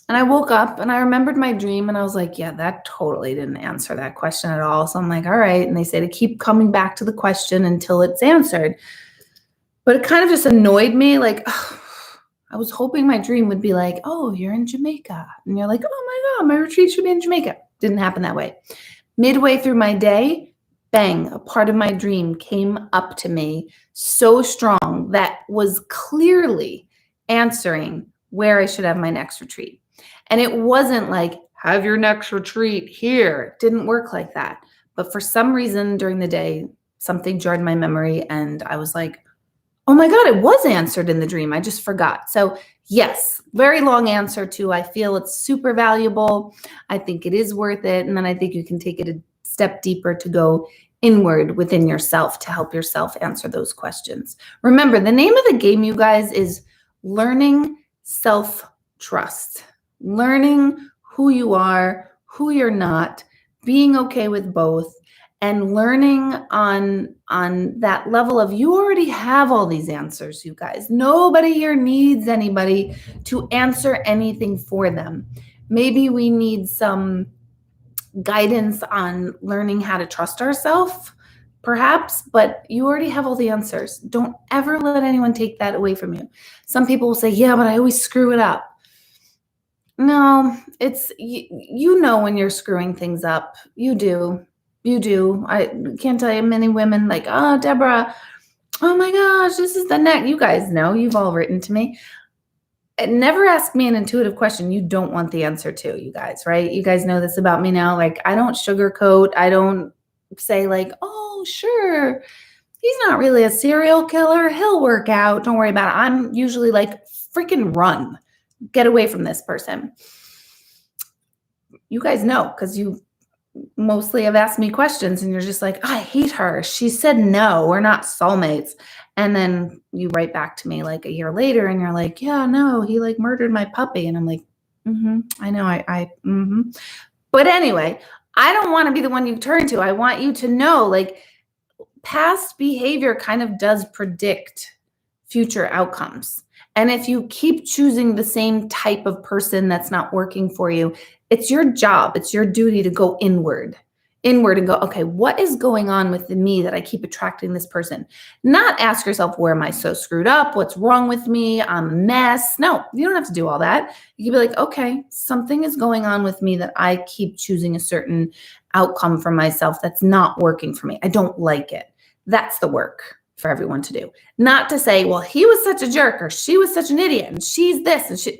And I woke up and I remembered my dream, and I was like, yeah, that totally didn't answer that question at all. So I'm like, all right. And they say to keep coming back to the question until it's answered. But it kind of just annoyed me. Like, I was hoping my dream would be like, oh, you're in Jamaica. And you're like, oh my God, my retreat should be in Jamaica. Didn't happen that way. Midway through my day, bang, a part of my dream came up to me so strong that was clearly answering where I should have my next retreat. And it wasn't like, have your next retreat here. It didn't work like that. But for some reason during the day, something jarred my memory, and I was like, oh my God, it was answered in the dream. I just forgot. So yes, very long answer to, I feel it's super valuable. I think it is worth it. And then I think you can take it a step deeper to go inward within yourself to help yourself answer those questions. Remember, the name of the game, you guys, is learning self-trust. Learning who you are, who you're not, being okay with both, and learning on that level of, you already have all these answers, you guys. Nobody here needs anybody to answer anything for them. Maybe we need some guidance on learning how to trust ourselves, perhaps, but you already have all the answers. Don't ever let anyone take that away from you. Some people will say, yeah, but I always screw it up. No, it's, you know when you're screwing things up. You do. I can't tell you many women like, oh, Deborah, oh my gosh, this is the neck. You guys know, you've all written to me. Never ask me an intuitive question you don't want the answer to, you guys, right? You guys know this about me now. Like, I don't sugarcoat. I don't say like, oh, sure, he's not really a serial killer. He'll work out. Don't worry about it. I'm usually like, freaking run. Get away from this person. You guys know, because you mostly have asked me questions and you're just like, I hate her. She said no, we're not soulmates. And then you write back to me like a year later and you're like, yeah, no, he like murdered my puppy. And I'm like, I know, But anyway, I don't want to be the one you turn to. I want you to know, like, past behavior kind of does predict future outcomes. And if you keep choosing the same type of person that's not working for you, it's your job, it's your duty to go inward and go, okay, what is going on with me that I keep attracting this person? Not ask yourself, where am I so screwed up? What's wrong with me? I'm a mess. No, you don't have to do all that. You can be like, okay, something is going on with me that I keep choosing a certain outcome for myself that's not working for me. I don't like it. That's the work for everyone to do. Not to say, well, he was such a jerk or she was such an idiot and she's this and she,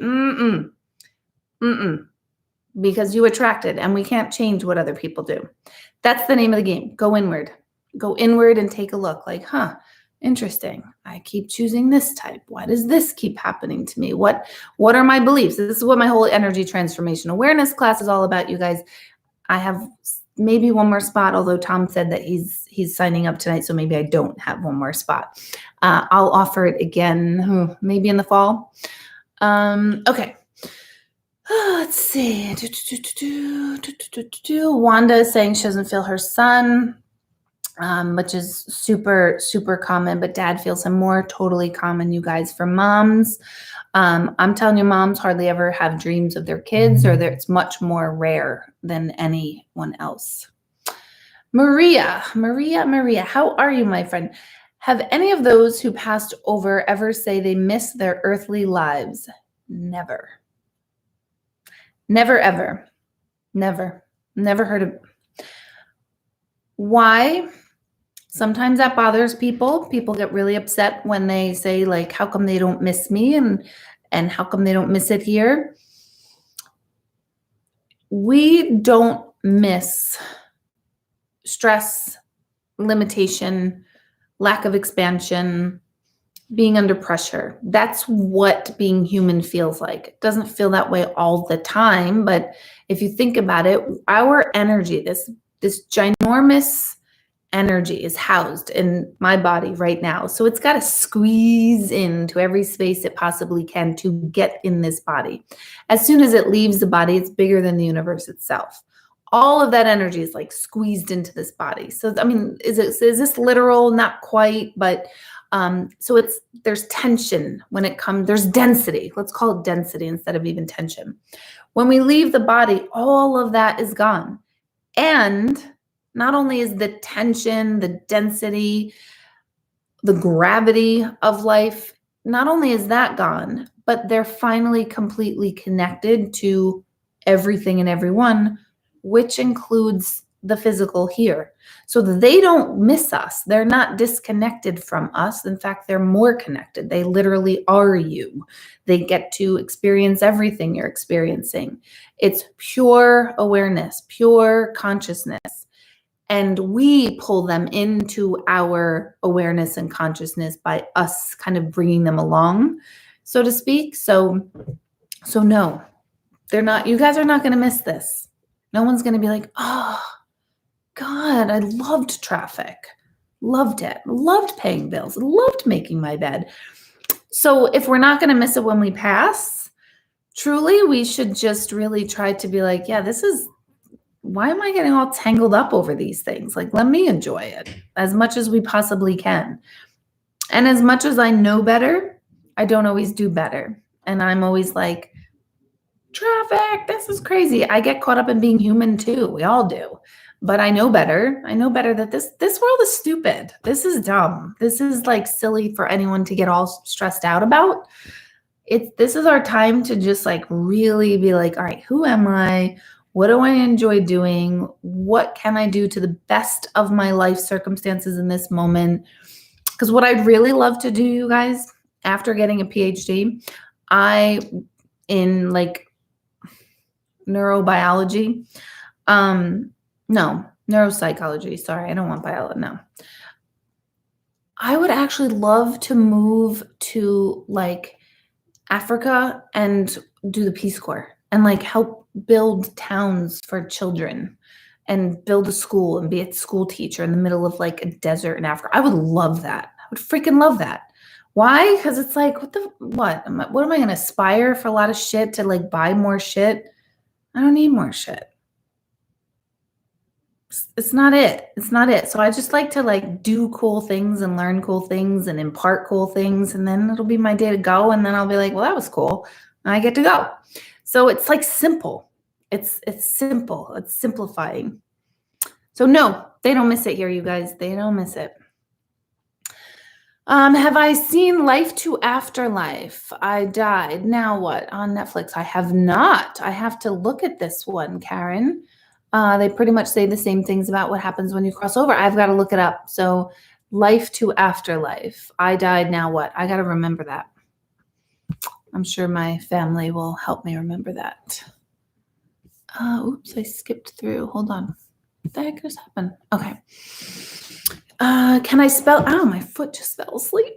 because you attracted, and we can't change what other people do. That's the name of the game. Go inward. Go inward and take a look like, interesting. I keep choosing this type. Why does this keep happening to me? What are my beliefs? This is what my whole energy transformation awareness class is all about, you guys. I have maybe one more spot, although Tom said that he's signing up tonight, so maybe I don't have one more spot. I'll offer it again, maybe in the fall. Okay. Let's see. Wanda is saying she doesn't feel her son, which is super, super common, but dad feels him more. Totally common, you guys. For moms, I'm telling you, moms hardly ever have dreams of their kids, or it's much more rare than anyone else. Maria, how are you, my friend? Have any of those who passed over ever say they miss their earthly lives? Never. Never, ever. Never heard of. Why? Sometimes that bothers people. People get really upset when they say, like, how come they don't miss me and how come they don't miss it here? We don't miss stress, limitation, lack of expansion, being under pressure. That's what being human feels like. It doesn't feel that way all the time, but if you think about it, our energy, this ginormous energy is housed in my body right now. So it's got to squeeze into every space it possibly can to get in this body. As soon as it leaves the body, it's bigger than the universe itself. All of that energy is like squeezed into this body. So, I mean, is this literal? Not quite, but so there's tension when it comes, there's density. Let's call it density instead of even tension. When we leave the body, all of that is gone. And not only is the tension, the density, the gravity of life, not only is that gone, but they're finally completely connected to everything and everyone, which includes the physical here. So they don't miss us. They're not disconnected from us. In fact, they're more connected. They literally are you. They get to experience everything you're experiencing. It's pure awareness, pure consciousness. And we pull them into our awareness and consciousness by us kind of bringing them along, so to speak. So no, they're not, you guys are not going to miss this. No one's going to be like, oh, God, I loved traffic. Loved it. Loved paying bills. Loved making my bed. So if we're not going to miss it when we pass, truly, we should just really try to be like, yeah, why am I getting all tangled up over these things? Like, let me enjoy it as much as we possibly can. And as much as I know better, I don't always do better. And I'm always like, traffic, this is crazy. I get caught up in being human too. We all do. But I know better. I know better that this world is stupid. This is dumb. This is like silly for anyone to get all stressed out about. This is our time to just like really be like, all right, who am I? What do I enjoy doing? What can I do to the best of my life circumstances in this moment? Because what I'd really love to do, you guys, after getting a PhD, in like neurobiology, no, neuropsychology. Sorry, I don't want biology. No. I would actually love to move to like Africa and do the Peace Corps and like help build towns for children and build a school and be a school teacher in the middle of like a desert in Africa. I would love that. I would freaking love that. Why? Because it's like, what am I going to aspire for a lot of shit to like buy more shit? I don't need more shit. It's not it. It's not it. So I just like to like do cool things and learn cool things and impart cool things. And then it'll be my day to go. And then I'll be like, well, that was cool. And I get to go. So it's like simple. It's simple. It's simplifying. So no, they don't miss it here, you guys. They don't miss it. Have I seen Life to Afterlife? I Died. Now what? On Netflix. I have not. I have to look at this one, Karen. They pretty much say the same things about what happens when you cross over. I've got to look it up. So Life to Afterlife. I Died. Now what? I got to remember that. I'm sure my family will help me remember that. Oops, I skipped through. Hold on. What the heck just happened? Okay. Can I spell? Oh, my foot just fell asleep.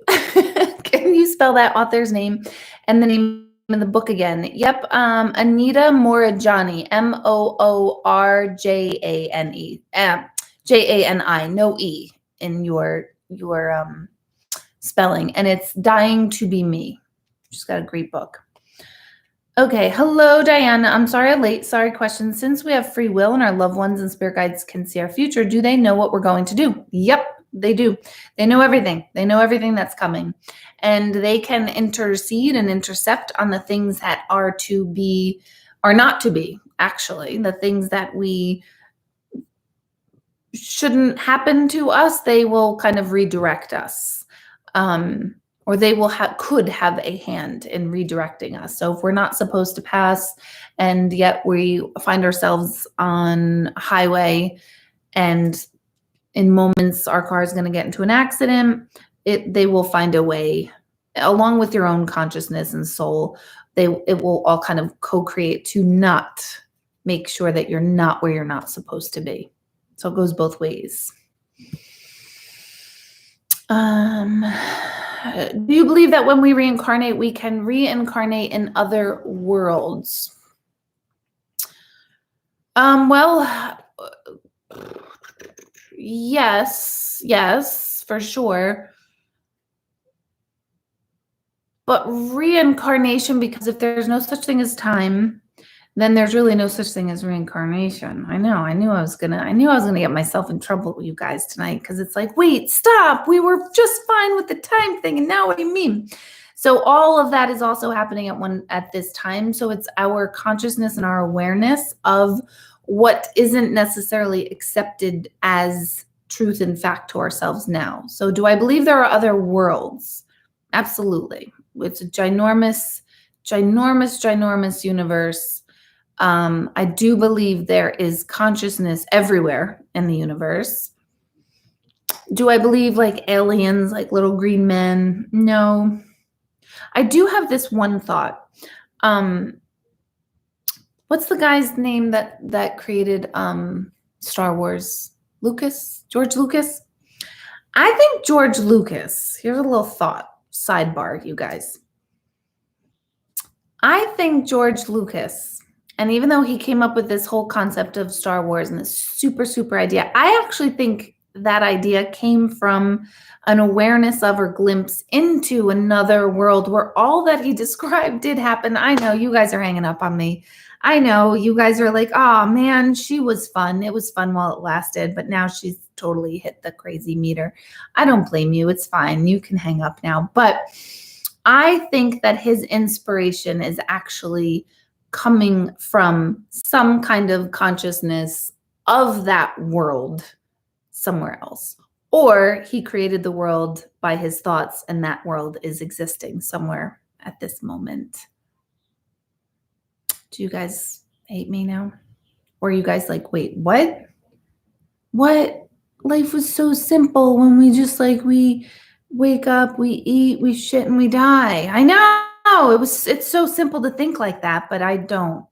Can you spell that author's name and the name of the book again? Yep. Anita Morgani, Moorjane, Jani, no E in your spelling. And it's Dying to Be Me. She's got a great book. Okay. Hello, Diana. I'm sorry I'm late. Sorry, question. Since we have free will and our loved ones and spirit guides can see our future, do they know what we're going to do? Yep, they do. They know everything. They know everything that's coming. And they can intercede and intercept on the things that are to be, or not to be, actually. The things that we shouldn't happen to us, they will kind of redirect us. Or they will could have a hand in redirecting us. So if we're not supposed to pass and yet we find ourselves on a highway and in moments our car is going to get into an accident, they will find a way, along with your own consciousness and soul, it will all kind of co-create to not make sure that you're not where you're not supposed to be. So it goes both ways. Do you believe that when we reincarnate, we can reincarnate in other worlds? Well, yes, for sure. But reincarnation, because if there's no such thing as time, then there's really no such thing as reincarnation. I know. I knew I was gonna get myself in trouble with you guys tonight, because it's like, wait, stop. We were just fine with the time thing, and now what do you mean? So all of that is also happening at this time. So it's our consciousness and our awareness of what isn't necessarily accepted as truth and fact to ourselves now. So do I believe there are other worlds? Absolutely. It's a ginormous universe. I do believe there is consciousness everywhere in the universe. Do I believe like aliens, like little green men? No. I do have this one thought. What's the guy's name that created Star Wars? George Lucas? I think George Lucas, here's a little thought, sidebar, you guys. I think George Lucas, and even though he came up with this whole concept of Star Wars and this super idea, I actually think that idea came from an awareness of or glimpse into another world where all that he described did happen. I know you guys are hanging up on me. I know you guys are like, oh man, she was fun. It was fun while it lasted, but now she's totally hit the crazy meter. I don't blame you. It's fine. You can hang up now. But I think that his inspiration is actually coming from some kind of consciousness of that world somewhere else. Or he created the world by his thoughts, and that world is existing somewhere at this moment. Do you guys hate me now? Or are you guys like, wait, what? What? Life was so simple when we just like, we wake up, we eat, we shit, and we die. I know. It's so simple to think like that, but I don't.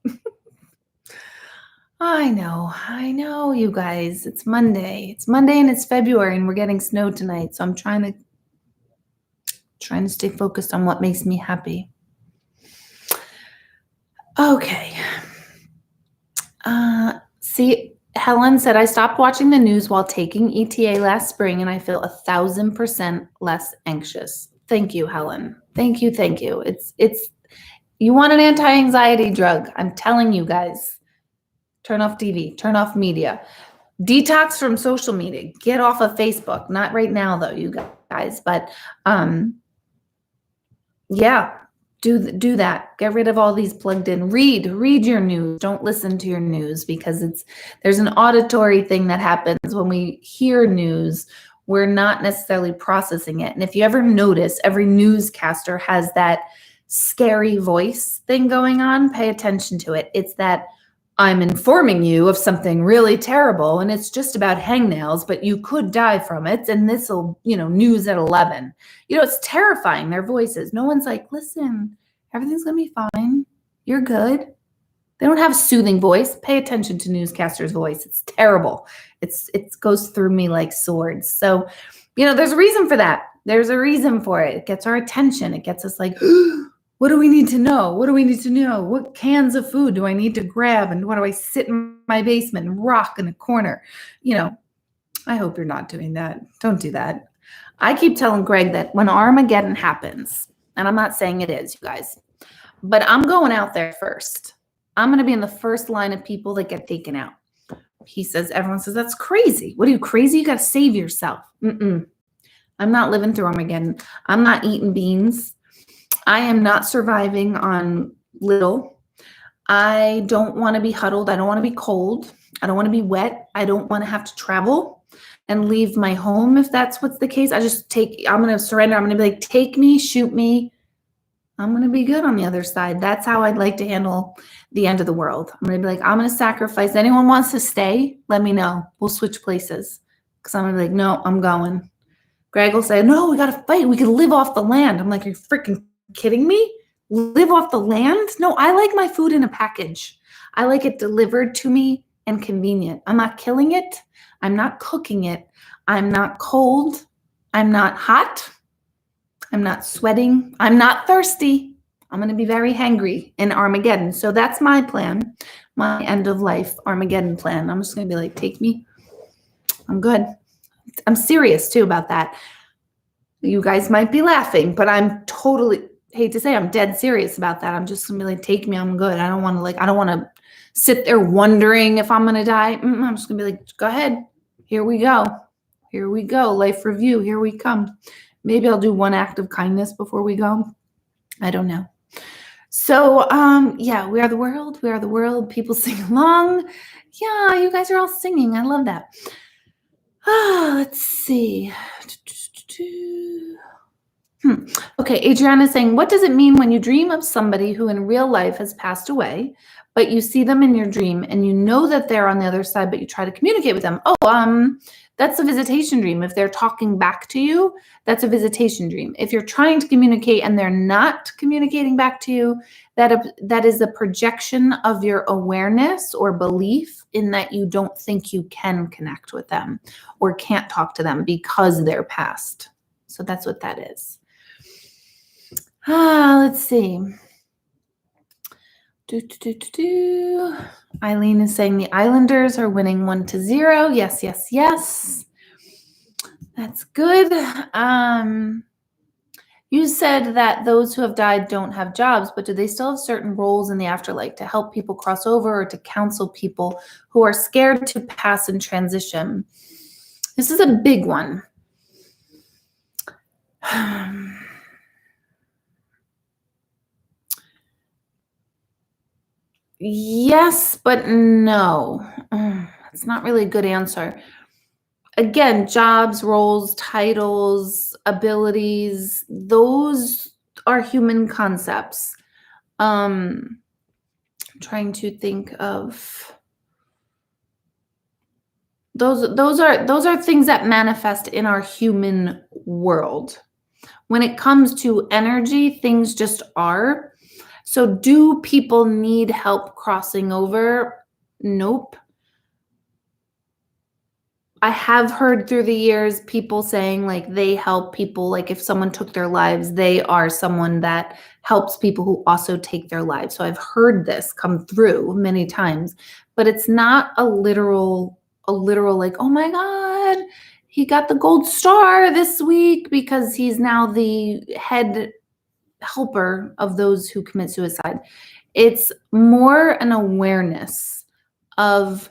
I know, you guys. It's Monday. It's Monday and it's February and we're getting snow tonight. So I'm trying to stay focused on what makes me happy. Okay. See, Helen said, I stopped watching the news while taking ETA last spring and I feel 1,000% less anxious. Thank you, Helen. Thank you. Thank you. You want an anti-anxiety drug. I'm telling you guys, turn off TV, turn off media, detox from social media, get off of Facebook. Not right now though, you guys, but yeah, do that. Get rid of all these plugged in. Read your news. Don't listen to your news because there's an auditory thing that happens when we hear news. We're not necessarily processing it. And if you ever notice, every newscaster has that scary voice thing going on. Pay attention to it. It's that I'm informing you of something really terrible and it's just about hangnails, but you could die from it. And this will, news at 11. It's terrifying, their voices. No one's like, listen, everything's going to be fine. You're good. They don't have a soothing voice. Pay attention to newscasters' voice. It's terrible. It goes through me like swords. So, there's a reason for that. There's a reason for it. It gets our attention. It gets us like, what do we need to know? What do we need to know? What cans of food do I need to grab? And what do I sit in my basement and rock in a corner? I hope you're not doing that. Don't do that. I keep telling Greg that when Armageddon happens, and I'm not saying it is, you guys, but I'm going out there first. I'm going to be in the first line of people that get taken out. Everyone says, that's crazy. What are you, crazy? You got to save yourself. I'm not living through Armageddon. I'm not eating beans. I am not surviving on little. I don't want to be huddled. I don't want to be cold. I don't want to be wet. I don't want to have to travel and leave my home if that's what's the case. I'm going to surrender. I'm going to be like, take me, shoot me. I'm going to be good on the other side. That's how I'd like to handle the end of the world. I'm going to be like, I'm going to sacrifice. Anyone wants to stay? Let me know. We'll switch places. Because I'm going to be like, no, I'm going. Greg will say, no, we got to fight. We can live off the land. I'm like, you're freaking kidding me? Live off the land? No, I like my food in a package. I like it delivered to me and convenient. I'm not killing it. I'm not cooking it. I'm not cold. I'm not hot. I'm not sweating. I'm not thirsty. I'm going to be very hangry in Armageddon. So that's my plan, my end of life Armageddon plan. I'm just going to be like, take me. I'm good. I'm serious too about that. You guys might be laughing, but I'm totally, hate to say, I'm dead serious about that. I'm just gonna be like, take me, I'm good. I don't want to sit there wondering if I'm gonna die. I'm just gonna be like, go ahead. Here we go. Here we go. Life review. Here we come. Maybe I'll do one act of kindness before we go. I don't know. So, yeah, we are the world. We are the world. People sing along. Yeah, you guys are all singing. I love that. Let's see. Okay, Adriana is saying, what does it mean when you dream of somebody who in real life has passed away, but you see them in your dream and you know that they're on the other side, but you try to communicate with them? That's a visitation dream. If they're talking back to you, that's a visitation dream. If you're trying to communicate and they're not communicating back to you, that is a projection of your awareness or belief in that you don't think you can connect with them or can't talk to them because they're past. So that's what that is. Let's see. Eileen is saying the Islanders are winning 1-0. Yes, yes, yes. That's good. You said that those who have died don't have jobs, but do they still have certain roles in the afterlife to help people cross over or to counsel people who are scared to pass and transition? This is a big one. Yes, but no. That's not really a good answer. Again, jobs, roles, titles, abilities, those are human concepts. Trying to think of those are things that manifest in our human world. When it comes to energy, things just are. So do people need help crossing over? Nope. I have heard through the years people saying like they help people, like if someone took their lives, they are someone that helps people who also take their lives. So I've heard this come through many times, but it's not a literal like, oh my God, he got the gold star this week because he's now the head helper of those who commit suicide. It's more an awareness of,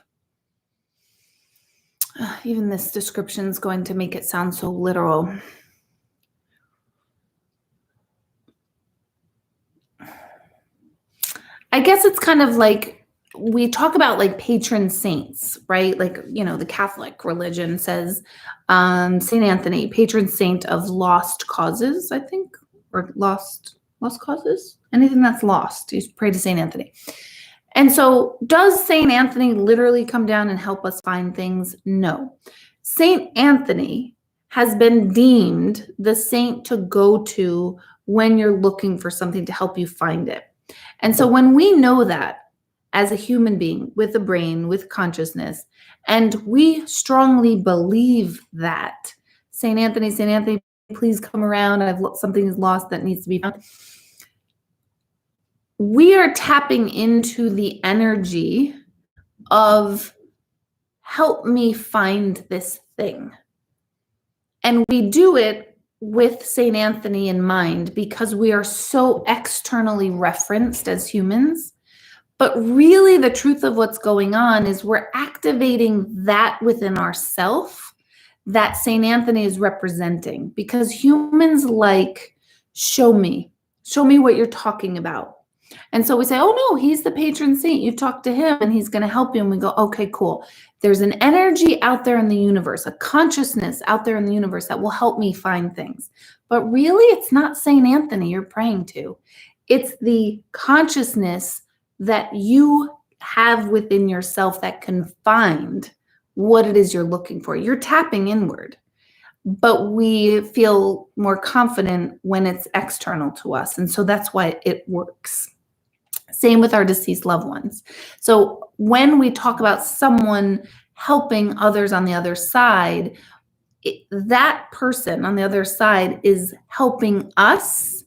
even this description is going to make it sound so literal. I guess it's kind of like we talk about like patron saints, right? Like, you know, the Catholic religion says Saint Anthony, patron saint of lost causes, I think, or lost causes. Anything that's lost, you pray to Saint Anthony. And so does Saint Anthony literally come down and help us find things? No. Saint Anthony has been deemed the saint to go to when you're looking for something to help you find it. And so when we know that as a human being with a brain, with consciousness, and we strongly believe that Saint Anthony, please come around. Something is lost that needs to be found. We are tapping into the energy of help me find this thing. And we do it with St. Anthony in mind because we are so externally referenced as humans. But really the truth of what's going on is we're activating that within ourself that St. Anthony is representing, because humans like, show me what you're talking about. And so we say, oh no, he's the patron saint. You talk to him and he's going to help you. And we go, okay, cool. There's an energy out there in the universe, a consciousness out there in the universe that will help me find things. But really, it's not Saint Anthony you're praying to. It's the consciousness that you have within yourself that can find what it is you're looking for. You're tapping inward. But we feel more confident when it's external to us. And so that's why it works. Same with our deceased loved ones. So when we talk about someone helping others on the other side, that person on the other side is helping us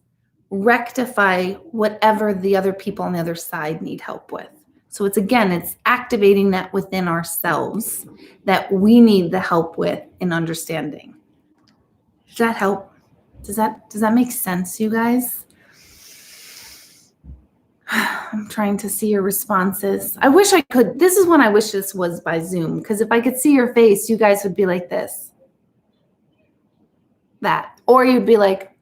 rectify whatever the other people on the other side need help with. So it's activating that within ourselves that we need the help with in understanding. Does that help? Does that make sense, you guys? I'm trying to see your responses. I wish I could. This is when I wish this was by Zoom, because if I could see your face, you guys would be like this. That. Or you'd be like,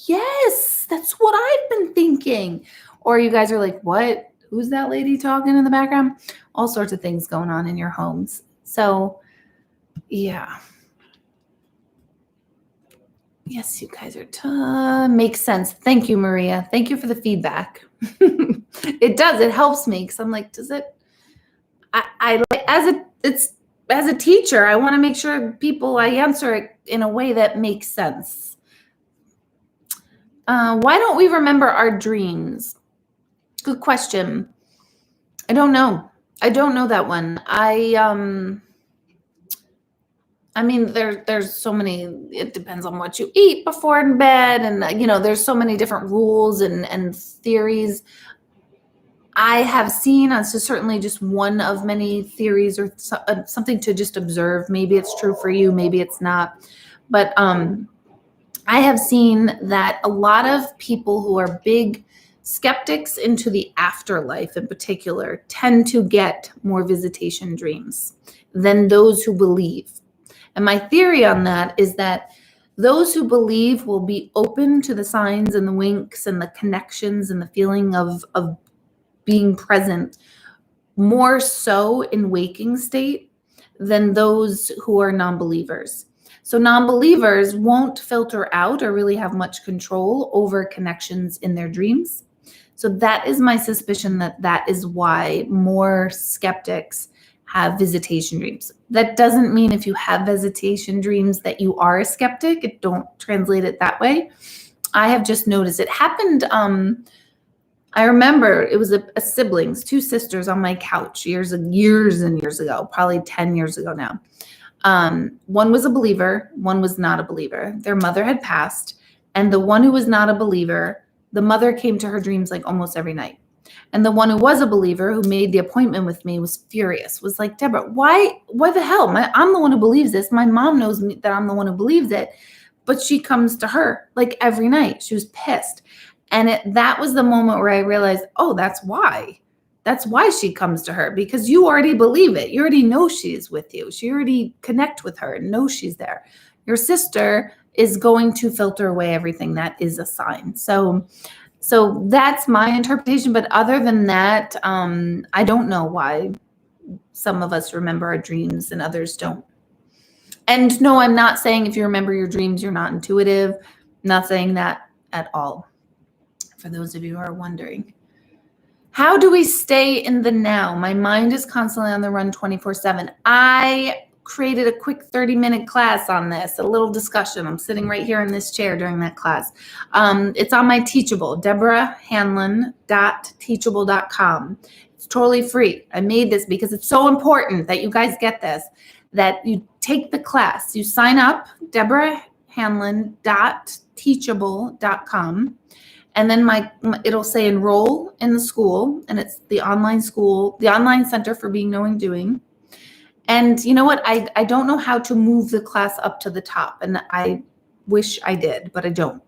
yes, that's what I've been thinking. Or you guys are like, what? Who's that lady talking in the background? All sorts of things going on in your homes. So, yeah. Yes, you guys are makes sense. Thank you, Maria. Thank you for the feedback. It does. It helps me because I'm like, does it? I like as a teacher, I want to make sure I answer it in a way that makes sense. Why don't we remember our dreams? Good question. I don't know. I don't know that one. I mean, there's so many, it depends on what you eat before in bed. And, there's so many different rules and theories. I have seen, it's certainly just one of many theories or something to just observe. Maybe it's true for you, maybe it's not. But I have seen that a lot of people who are big skeptics into the afterlife in particular tend to get more visitation dreams than those who believe. And my theory on that is that those who believe will be open to the signs and the winks and the connections and the feeling of being present more so in waking state than those who are non-believers. So non-believers won't filter out or really have much control over connections in their dreams. So that is my suspicion that is why more skeptics have visitation dreams. That doesn't mean if you have visitation dreams that you are a skeptic. Don't translate it that way. I have just noticed it happened. I remember it was a siblings, two sisters on my couch years and years ago, probably 10 years ago now. One was a believer, one was not a believer. Their mother had passed, and the one who was not a believer, the mother came to her dreams like almost every night. And the one who was a believer, who made the appointment with me, was furious, was like, Deborah, why the hell? I'm the one who believes this. My mom knows me, that I'm the one who believes it. But she comes to her like every night. She was pissed. And that was the moment where I realized, oh, that's why. That's why she comes to her, because you already believe it. You already know she's with you. She already connect with her and knows she's there. Your sister is going to filter away everything that is a sign. So that's my interpretation. But other than that, I don't know why some of us remember our dreams and others don't. And no, I'm not saying if you remember your dreams, you're not intuitive. I'm not saying that at all, for those of you who are wondering. How do we stay in the now? My mind is constantly on the run 24/7. I created a quick 30-minute class on this, a little discussion. I'm sitting right here in this chair during that class. It's on my Teachable, deborahhanlon.teachable.com. It's totally free. I made this because it's so important that you guys get this, that you take the class. You sign up, deborahhanlon.teachable.com. And then it'll say enroll in the school, and it's the online school, the online center for being, knowing, doing. And you know what? I don't know how to move the class up to the top, and I wish I did, but I don't.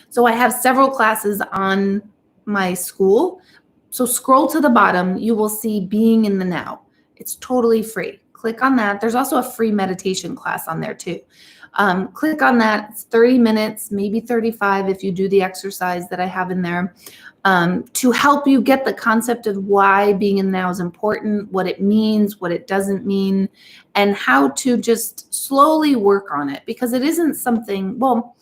So I have several classes on my school. So scroll to the bottom, you will see Being in the Now. It's totally free. Click on that. There's also a free meditation class on there too. Click on that. It's 30 minutes, maybe 35 if you do the exercise that I have in there, to help you get the concept of why being in the now is important, what it means, what it doesn't mean, and how to just slowly work on it, because it isn't something, well,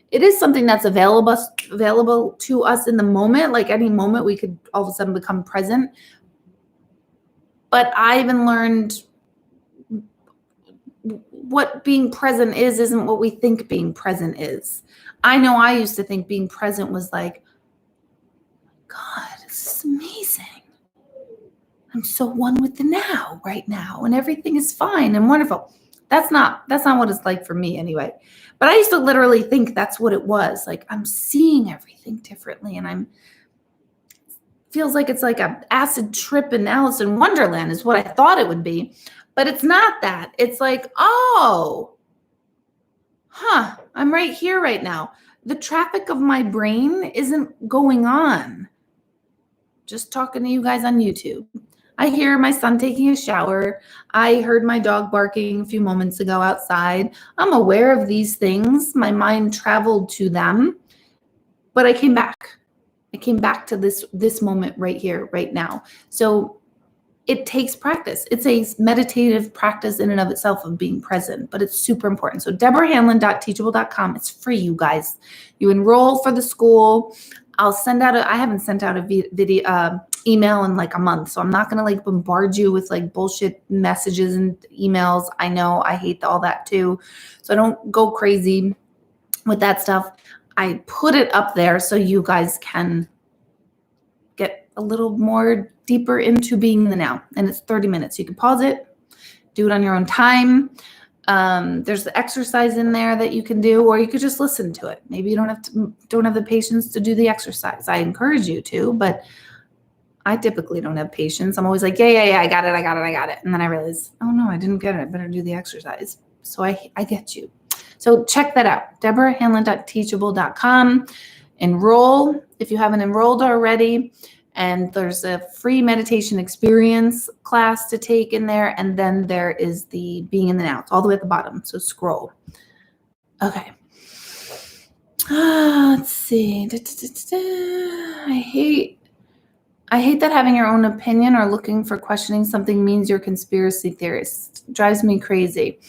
it is something that's available to us in the moment. Like any moment we could all of a sudden become present. But I even learned what being present isn't what we think being present is. I know I used to think being present was like, God, this is amazing. I'm so one with the now right now, and everything is fine and wonderful. That's not what it's like for me anyway. But I used to literally think that's what it was. Like, I'm seeing everything differently, and feels like it's like an acid trip in Alice in Wonderland is what I thought it would be. But it's not that. It's like, oh, I'm right here right now. The traffic of my brain isn't going on. Just talking to you guys on YouTube. I hear my son taking a shower. I heard my dog barking a few moments ago outside. I'm aware of these things. My mind traveled to them, but I came back. I came back to this moment right here, right now. So it takes practice. It's a meditative practice in and of itself of being present, but it's super important. So deborahhanlon.teachable.com. It's free, you guys. You enroll for the school. I'll send out I haven't sent out a video email in like a month, so I'm not going to like bombard you with like bullshit messages and emails. I know I hate all that too. So I don't go crazy with that stuff. I put it up there so you guys can get a little more deeper into being in the now. And it's 30 minutes. You can pause it, do it on your own time. There's the exercise in there that you can do, or you could just listen to it. Maybe you don't have the patience to do the exercise. I encourage you to, but I typically don't have patience. I'm always like, yeah, I got it. And then I realize, oh no, I didn't get it. I better do the exercise. So I get you. So check that out, deborahhanlon.teachable.com. Enroll if you haven't enrolled already. And there's a free meditation experience class to take in there. And then there is the Being in the Now. It's all the way at the bottom. So scroll. Okay. Let's see. I hate that having your own opinion or looking for questioning something means you're a conspiracy theorist. It drives me crazy.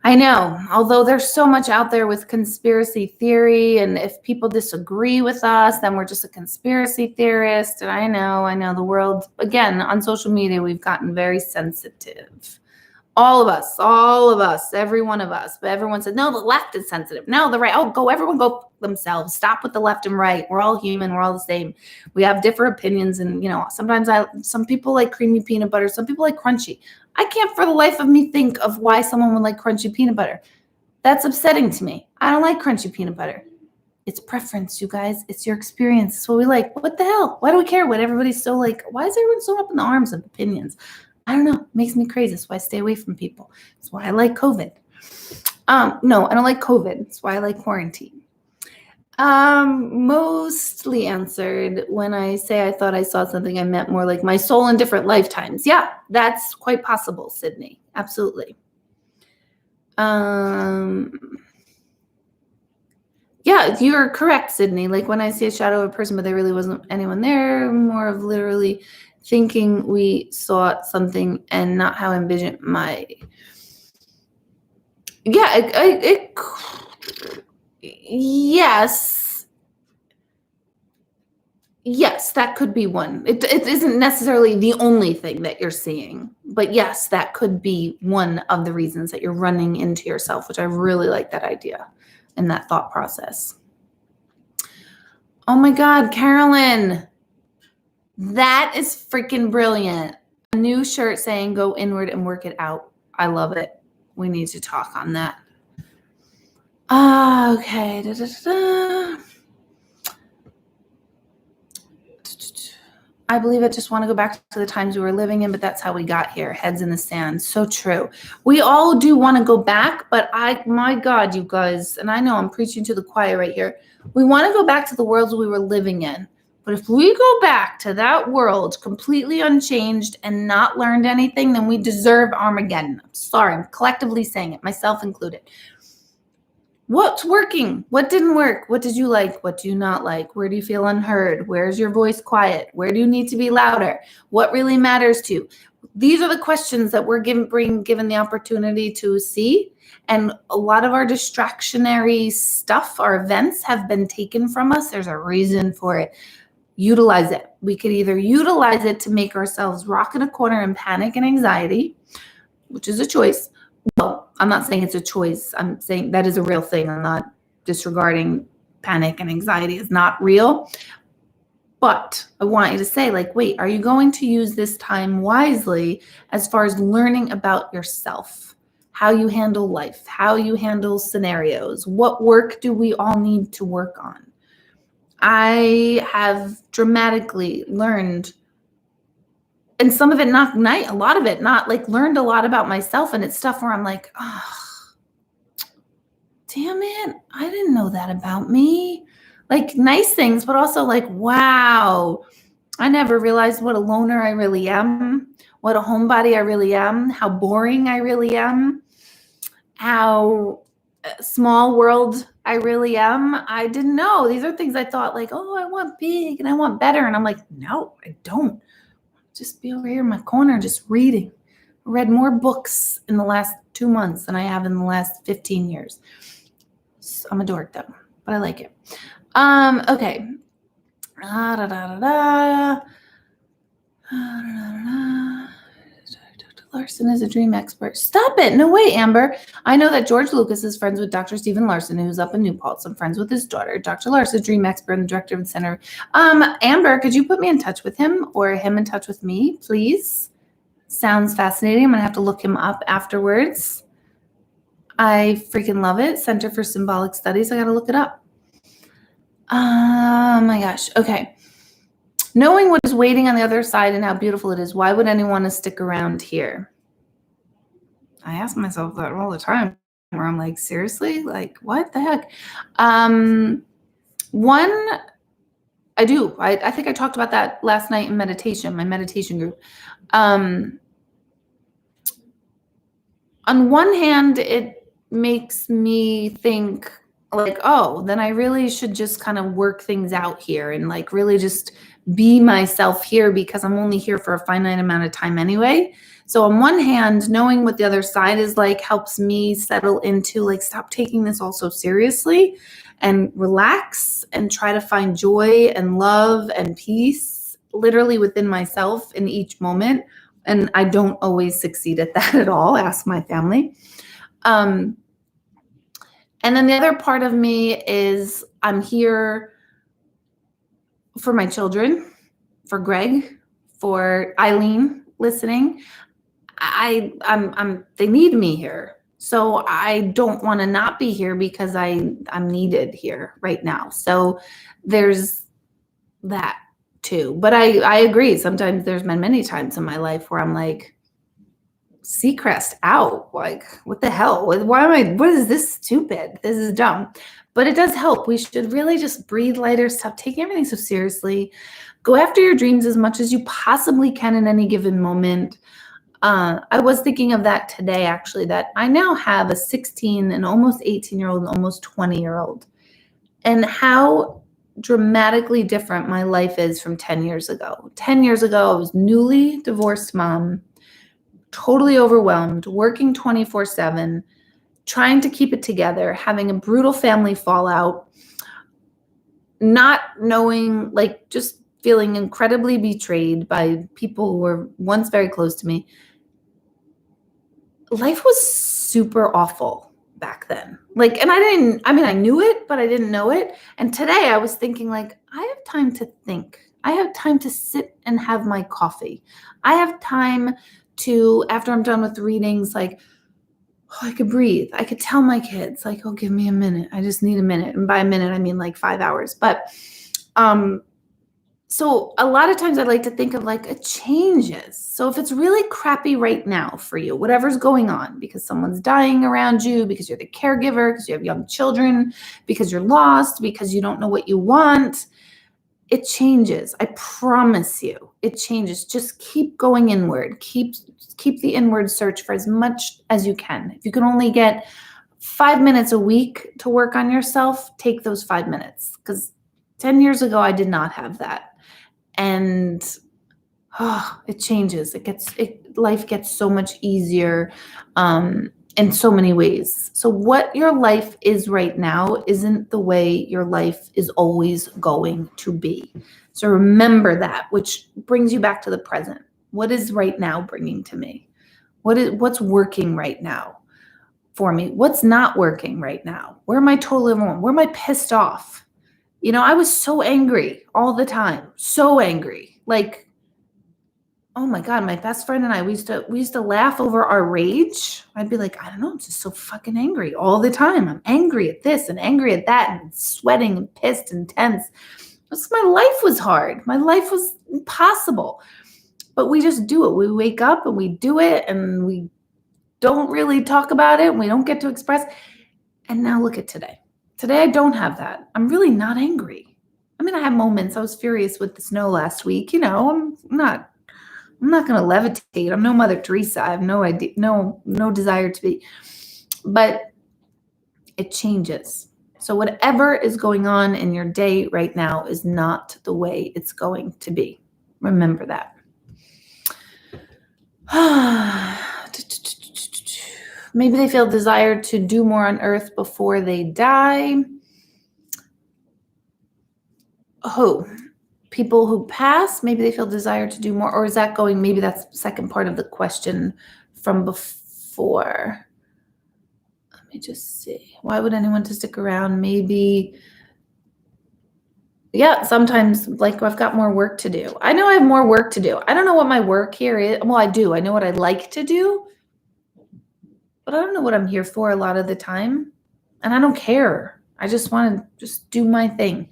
I know, although there's so much out there with conspiracy theory, and if people disagree with us, then we're just a conspiracy theorist. And I know the world, again, on social media, we've gotten very sensitive. All of us, every one of us. But everyone said, no, the left is sensitive. No, the right. Oh, everyone go themselves. Stop with the left and right. We're all human. We're all the same. We have different opinions. And, sometimes some people like creamy peanut butter. Some people like crunchy. I can't for the life of me think of why someone would like crunchy peanut butter. That's upsetting to me. I don't like crunchy peanut butter. It's preference, you guys. It's your experience. It's what we like. What the hell? Why do we care what everybody's so like? Why is everyone so up in the arms of opinions? I don't know. It makes me crazy. That's why I stay away from people. That's why I like COVID. No, I don't like COVID. That's why I like quarantine. Mostly answered. When I say I thought I saw something, I meant more like my soul in different lifetimes. Yeah, that's quite possible, Sydney. Absolutely. Yeah, you're correct, Sydney. Like when I see a shadow of a person, but there really wasn't anyone there, more of literally thinking we saw something and not how I envisioned my. Yeah, yes. Yes, that could be one. It isn't necessarily the only thing that you're seeing, but yes, that could be one of the reasons that you're running into yourself, which I really like that idea and that thought process. Oh my God, Carolyn. That is freaking brilliant. A new shirt saying go inward and work it out. I love it. We need to talk on that. Okay. I believe I just want to go back to the times we were living in, but that's how we got here. Heads in the sand. So true. We all do want to go back, but my God, you guys, and I know I'm preaching to the choir right here. We want to go back to the worlds we were living in. But if we go back to that world completely unchanged and not learned anything, then we deserve Armageddon. I'm sorry, I'm collectively saying it, myself included. What's working? What didn't work? What did you like? What do you not like? Where do you feel unheard? Where's your voice quiet? Where do you need to be louder? What really matters to you? These are the questions that we're being given the opportunity to see. And a lot of our distractionary stuff, our events have been taken from us. There's a reason for it. Utilize it. We could either utilize it to make ourselves rock in a corner in panic and anxiety, which is a choice. Well, I'm not saying it's a choice. I'm saying that is a real thing. I'm not disregarding panic and anxiety is not real. But I want you to say, like, wait, are you going to use this time wisely as far as learning about yourself, how you handle life, how you handle scenarios? What work do we all need to work on? I have dramatically learned, and some of it not night, a lot of it not, like learned a lot about myself, and it's stuff where I'm like, oh, damn it, I didn't know that about me. Like nice things, but also like, wow, I never realized what a loner I really am, what a homebody I really am, how boring I really am, how small world I really am. I didn't know. These are things I thought like, oh, I want big and I want better. And I'm like, no, I don't. Just be over here in my corner, just reading. I read more books in the last 2 months than I have in the last 15 years. So I'm a dork though, but I like it. Okay. Dr. Larson is a dream expert. Stop it. No way, Amber. I know that George Lucas is friends with Dr. Stephen Larson, who's up in New Paltz. I'm friends with his daughter. Dr. Larson, dream expert and director of the center. Amber, could you put me in touch with him or him in touch with me, please? Sounds fascinating. I'm going to have to look him up afterwards. I freaking love it. Center for Symbolic Studies. I got to look it up. Oh my gosh. Okay. Knowing what is waiting on the other side and how beautiful it is, why would anyone want to stick around here? I ask myself that all the time, where I'm like, seriously? Like, what the heck? One, I do. I think I talked about that last night in meditation, my meditation group. On one hand, it makes me think like, oh, then I really should just kind of work things out here and like really just be myself here because I'm only here for a finite amount of time anyway. So on one hand, knowing what the other side is like helps me settle into like, stop taking this all so seriously and relax and try to find joy and love and peace literally within myself in each moment And I don't always succeed at that at all. Ask my family. And then the other part of me is I'm here for my children, for Greg, for Eileen listening. They need me here. So I don't want to not be here because I'm needed here right now. So there's that too. But I agree. Sometimes there's been many times in my life where I'm like, Seacrest out. Like, what the hell? What is this stupid? This is dumb. But it does help. We should really just breathe lighter, stop taking everything so seriously. Go after your dreams as much as you possibly can in any given moment. I was thinking of that today, actually, that I now have a 16 and almost 18-year-old and almost 20-year-old. And how dramatically different my life is from 10 years ago. 10 years ago, I was newly divorced mom, totally overwhelmed, working 24/7, trying to keep it together, having a brutal family fallout, not knowing, like, just feeling incredibly betrayed by people who were once very close to me. Life was super awful back then. Like, and I knew it, but I didn't know it. And today I was thinking, like, I have time to think. I have time to sit and have my coffee. I have time to, after I'm done with readings, like, I could breathe. I could tell my kids, like, oh, give me a minute. I just need a minute. And by a minute, I mean like 5 hours. But so a lot of times I like to think of, like, it changes. So if it's really crappy right now for you, whatever's going on, because someone's dying around you, because you're the caregiver, because you have young children, because you're lost, because you don't know what you want, it changes. I promise you, it changes. Just keep going inward. Keep the inward search for as much as you can. If you can only get 5 minutes a week to work on yourself, take those 5 minutes. Because 10 years ago, I did not have that. And it changes. Life gets so much easier in so many ways. So what your life is right now isn't the way your life is always going to be. So remember that, which brings you back to the present. What is right now bringing to me? What's working right now for me? What's not working right now? Where am I totally wrong? Where am I pissed off? I was so angry all the time. So angry. Like, oh my God, my best friend and I, we used to laugh over our rage. I'd be like, I don't know, I'm just so fucking angry all the time. I'm angry at this and angry at that and sweating and pissed and tense. My life was hard. My life was impossible. But we just do it. We wake up and we do it, and we don't really talk about it, and we don't get to express. And now look at today. Today, I don't have that. I'm really not angry. I mean, I have moments. I was furious with the snow last week. I'm not going to levitate. I'm no Mother Teresa. I have no idea, no desire to be. But it changes. So whatever is going on in your day right now is not the way it's going to be. Remember that. Maybe they feel desire to do more on earth before they die. People who pass, maybe they feel desire to do more. Or is that maybe that's the second part of the question from before. Let me just see. Why would anyone to stick around? Maybe, yeah, sometimes, like, I've got more work to do. I know I have more work to do. I don't know what my work here is. Well, I do. I know what I like to do. But I don't know what I'm here for a lot of the time. And I don't care. I just want to just do my thing.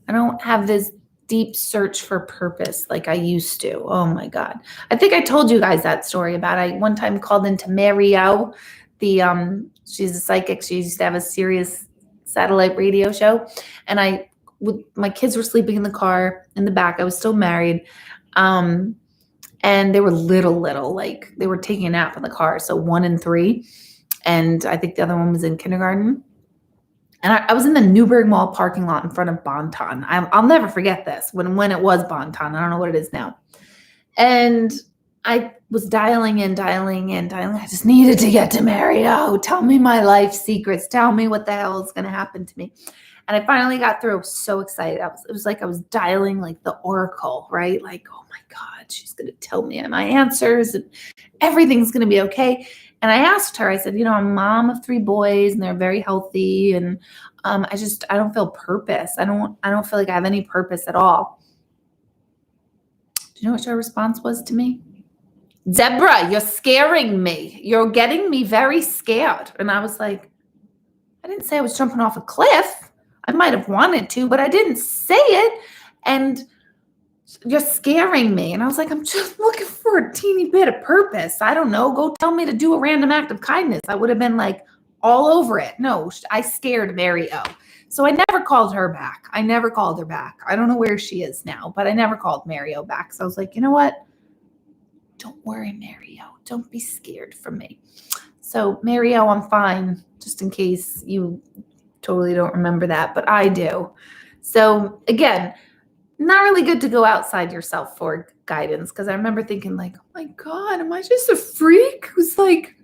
I don't have this deep search for purpose like I used to. Oh my God. I think I told you guys that story about, I one time called into Mary O. She's a psychic. She used to have a Sirius satellite radio show. And my kids were sleeping in the car in the back. I was still married. And they were little, like they were taking a nap in the car. So 1 and 3. And I think the other one was in kindergarten. And I was in the Newburgh Mall parking lot in front of Bon-Ton. I'll never forget this, when it was Bon-Ton. I don't know what it is now. And I was dialing in. I just needed to get to Mario. Tell me my life secrets. Tell me what the hell is going to happen to me. And I finally got through. I was so excited. It was like I was dialing like the oracle, right? Like, oh my God, she's going to tell me my answers and everything's going to be okay. And I asked her, I said, I'm a mom of 3 boys and they're very healthy. And I don't feel purpose. I don't feel like I have any purpose at all. Do you know what her response was to me? Deborah, you're scaring me. You're getting me very scared. And I was like, I didn't say I was jumping off a cliff. I might have wanted to, but I didn't say it. And you're scaring me. And I was like, I'm just looking for a teeny bit of purpose. I don't know. Go tell me to do a random act of kindness. I would have been like all over it. No, I scared Mary O. So I never called her back. I never called her back. I don't know where she is now, but I never called Mary O back. So I was like, you know what? Don't worry, Mary O. Don't be scared from me. So Mary O, I'm fine, just in case you totally don't remember that, but I do. So again, not really good to go outside yourself for guidance, because I remember thinking like, oh my God, am I just a freak who's like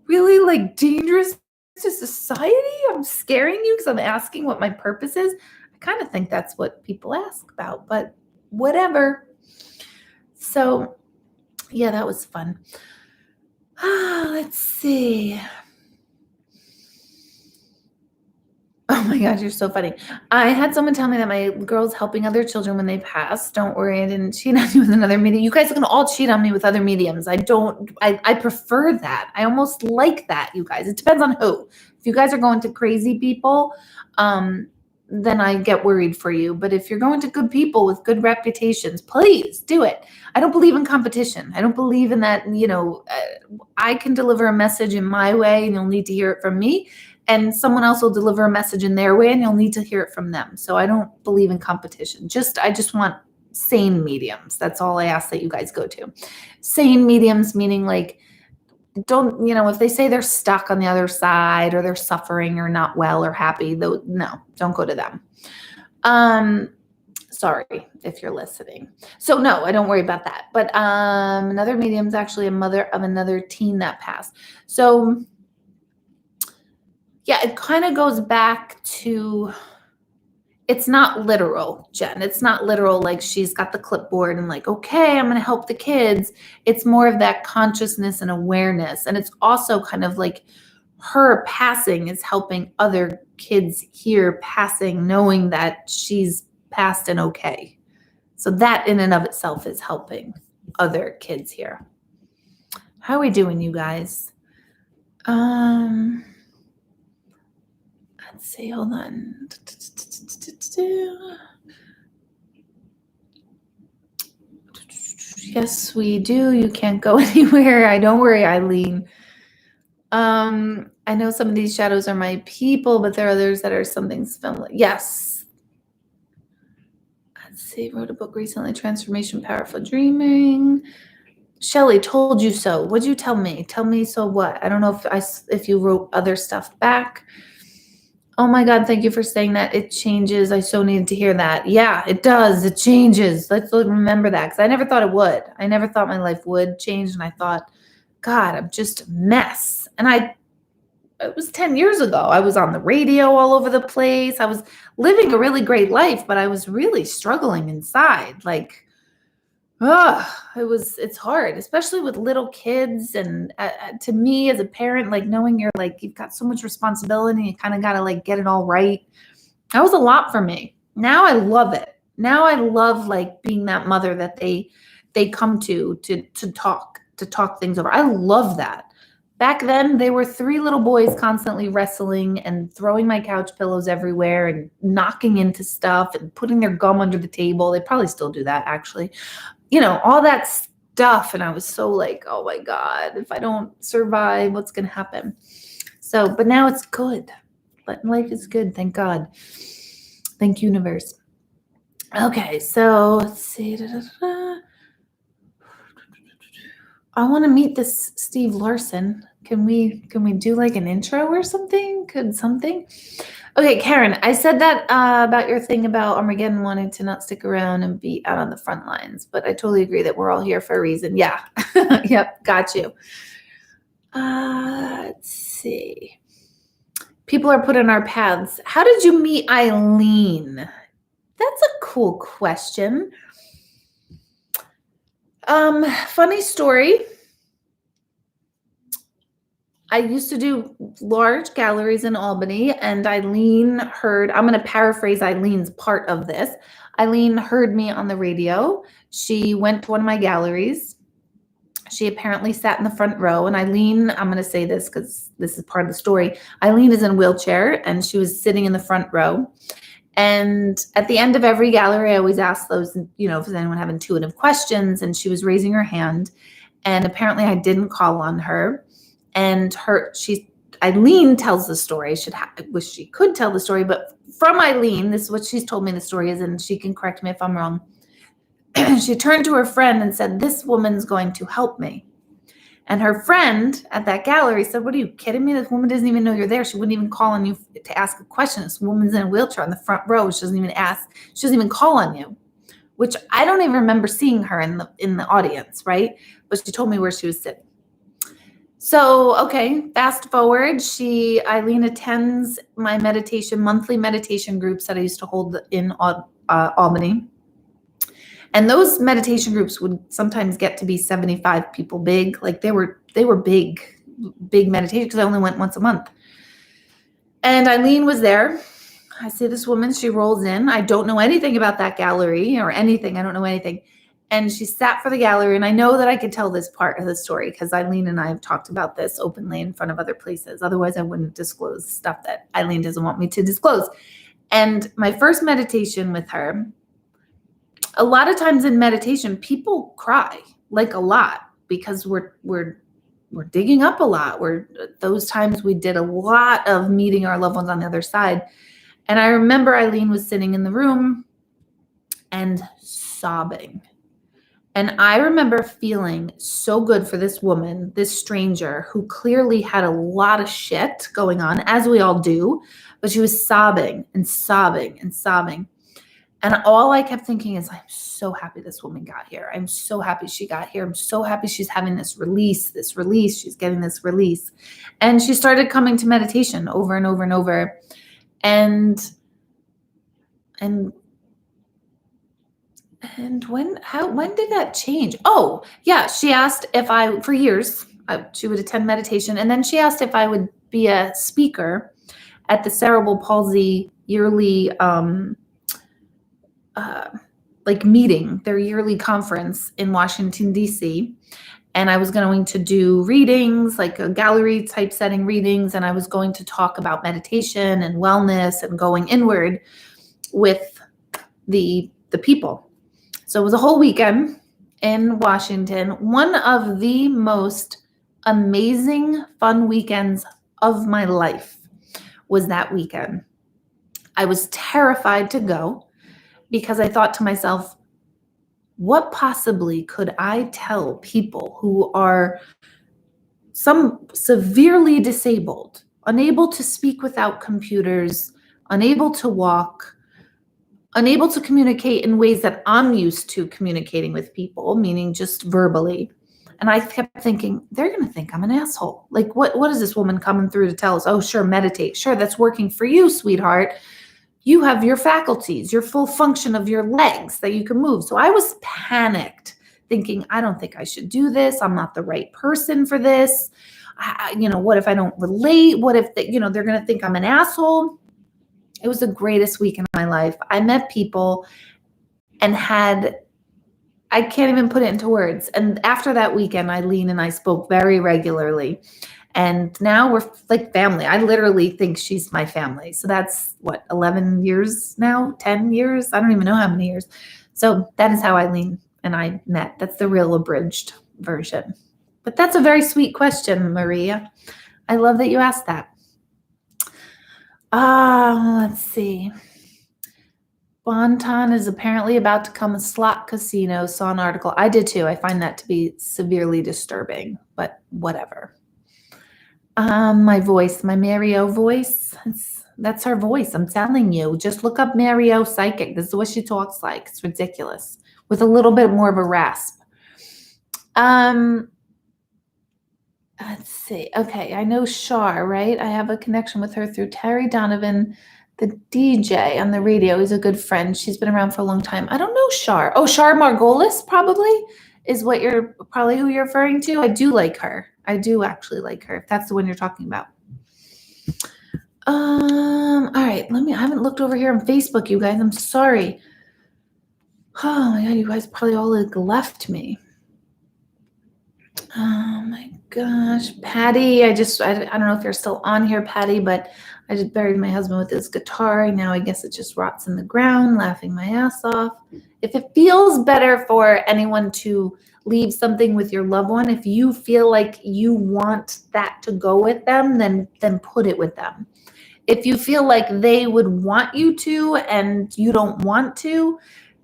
really like dangerous to society? I'm scaring you because I'm asking what my purpose is. I kind of think that's what people ask about, but whatever. So yeah, that was fun. Let's see. Oh my God, you're so funny. I had someone tell me that my girl's helping other children when they pass. Don't worry, I didn't cheat on you with another medium. You guys are gonna all cheat on me with other mediums. I prefer that. I almost like that, you guys. It depends on who. If you guys are going to crazy people, then I get worried for you. But if you're going to good people with good reputations, please do it. I don't believe in competition. I don't believe in that, I can deliver a message in my way and you'll need to hear it from me. And someone else will deliver a message in their way and you'll need to hear it from them. So I don't believe in competition. I just want sane mediums. That's all I ask that you guys go to. Sane mediums, meaning like, don't, if they say they're stuck on the other side or they're suffering or not well or happy, no, don't go to them. Sorry if you're listening. So no, I don't worry about that. But another medium's actually a mother of another teen that passed. So yeah, it kind of goes back to, it's not literal, Jen. It's not literal like she's got the clipboard and like, okay, I'm going to help the kids. It's more of that consciousness and awareness. And it's also kind of like her passing is helping other kids here passing, knowing that she's passed and okay. So that in and of itself is helping other kids here. How are we doing, you guys? Let's see, hold on. Yes, we do. You can't go anywhere. Don't worry, Eileen. I know some of these shadows are my people, but there are others that are something similar. Yes. Let's see. Wrote a book recently, Transformation, Powerful Dreaming. Shelly, told you so. What'd you tell me? Tell me so what? I don't know if you wrote other stuff back. Oh my God, thank you for saying that. It changes. I so needed to hear that. Yeah, it does. It changes. Let's remember that, because I never thought it would. I never thought my life would change. And I thought, God, I'm just a mess. And it was 10 years ago. I was on the radio all over the place. I was living a really great life, but I was really struggling inside. Like, it's hard, especially with little kids. And to me as a parent, like knowing you're like, you've got so much responsibility, you kind of got to like get it all right. That was a lot for me. Now I love it. Now I love like being that mother that they come to talk things over. I love that. Back then, they were 3 little boys constantly wrestling and throwing my couch pillows everywhere and knocking into stuff and putting their gum under the table. They probably still do that, actually. All that stuff. And I was so like, oh my God, if I don't survive, what's going to happen? So, but now it's good. Life is good. Thank God. Thank universe. Okay. So let's see. I want to meet this Steve Larson. Can we do like an intro or something? Could something? Okay, Karen, I said that about your thing about Armageddon wanting to not stick around and be out on the front lines, but I totally agree that we're all here for a reason. Yeah. Yep, got you. Let's see. People are put in our paths. How did you meet Eileen? That's a cool question. Funny story. I used to do large galleries in Albany, and Eileen heard, I'm going to paraphrase Eileen's part of this. Eileen heard me on the radio. She went to one of my galleries. She apparently sat in the front row, and Eileen, I'm going to say this because this is part of the story. Eileen is in a wheelchair, and she was sitting in the front row. And at the end of every gallery, I always ask those, you know, does anyone have intuitive questions? And she was raising her hand. And apparently I didn't call on her. And Eileen tells the story. I wish she could tell the story, but from Eileen, this is what she's told me the story is, and she can correct me if I'm wrong. She turned to her friend and said, "This woman's going to help me." And her friend at that gallery said, "What are you kidding me? This woman doesn't even know you're there. She wouldn't even call on you to ask a question. This woman's in a wheelchair on the front row. She doesn't even ask. She doesn't even call on you." Which I don't even remember seeing her in the audience, right? But she told me where she was sitting. So, okay, fast forward. Eileen attends my monthly meditation groups that I used to hold in Albany. And those meditation groups would sometimes get to be 75 people big. Like they were big meditation because I only went once a month. And Eileen was there. I see this woman, she rolls in. I don't know anything about that gallery or anything. I don't know anything. And she sat for the gallery. And I know that I could tell this part of the story because Eileen and I have talked about this openly in front of other places. Otherwise, I wouldn't disclose stuff that Eileen doesn't want me to disclose. And my first meditation with her, a lot of times in meditation, people cry, like a lot, because we're digging up a lot. Those times we did a lot of meeting our loved ones on the other side. And I remember Eileen was sitting in the room and sobbing. And I remember feeling so good for this woman, this stranger who clearly had a lot of shit going on, as we all do, but she was sobbing and sobbing and sobbing. And all I kept thinking is, I'm so happy this woman got here. I'm so happy she got here. I'm so happy she's having this release. She's getting this release. And she started coming to meditation over and over and over. And when did that change? Oh, yeah. She asked if for years, she would attend meditation. And then she asked if I would be a speaker at the Cerebral Palsy yearly, meeting, their yearly conference in Washington, D.C. And I was going to do readings, like a gallery type setting readings. And I was going to talk about meditation and wellness and going inward with the people. So it was a whole weekend in Washington. One of the most amazing, fun weekends of my life was that weekend. I was terrified to go because I thought to myself, what possibly could I tell people who are some severely disabled, unable to speak without computers, unable to walk, unable to communicate in ways that I'm used to communicating with people, meaning just verbally. And I kept thinking, they're going to think I'm an asshole. Like, what is this woman coming through to tell us? Oh, sure, meditate. Sure, that's working for you, sweetheart. You have your faculties, your full function of your legs that you can move. So I was panicked, thinking, I don't think I should do this. I'm not the right person for this. What if I don't relate? What if they're going to think I'm an asshole? It was the greatest week in my life. I met people and I can't even put it into words. And after that weekend, Eileen and I spoke very regularly. And now we're like family. I literally think she's my family. So that's 11 years now, 10 years? I don't even know how many years. So that is how Eileen and I met. That's the real abridged version. But that's a very sweet question, Maria. I love that you asked that. Let's see. Bonton is apparently about to become a slot casino. Saw an article. I did too. I find that to be severely disturbing, but whatever. My voice, my Mario voice. That's her voice. I'm telling you. Just look up Mario Psychic. This is what she talks like. It's ridiculous. With a little bit more of a rasp. Let's Let's see. Okay, I know Shar, right? I have a connection with her through Terry Donovan, the DJ on the radio. He's a good friend. She's been around for a long time. I don't know Shar. Oh, Shar Margolis probably is what you're probably who you're referring to. I do like her. I do actually like her, if that's the one you're talking about. All right, I haven't looked over here on Facebook, you guys. I'm sorry. Oh my God, you guys probably all left me. Oh my gosh, Patty, I don't know if you're still on here, Patty, but I just buried my husband with his guitar. Now I guess it just rots in the ground, laughing my ass off. If it feels better for anyone to leave something with your loved one, if you feel like you want that to go with them, then put it with them. If you feel like they would want you to and you don't want to,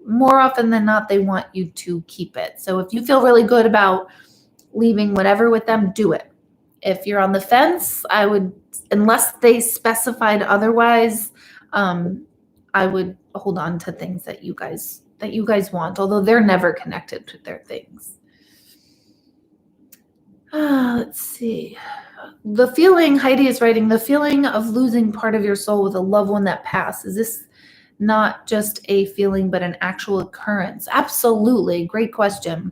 more often than not, they want you to keep it. So if you feel really good about leaving whatever with them, do it. If you're on the fence, I would, unless they specified otherwise, I would hold on to things that you guys want, although they're never connected to their things. Let's see. The feeling, Heidi is writing, the feeling of losing part of your soul with a loved one that passed. Is this not just a feeling, but an actual occurrence? Absolutely. Great question.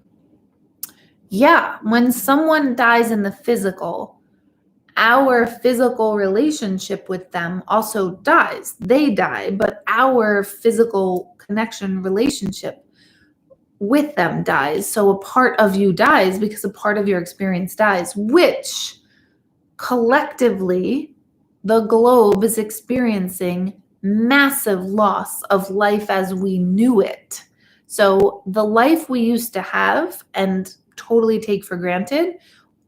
Yeah, when someone dies in the physical, our physical relationship with them also dies. They die, but our physical connection relationship with them dies. So a part of you dies because a part of your experience dies, which collectively the globe is experiencing massive loss of life as we knew it. So the life we used to have and totally take for granted,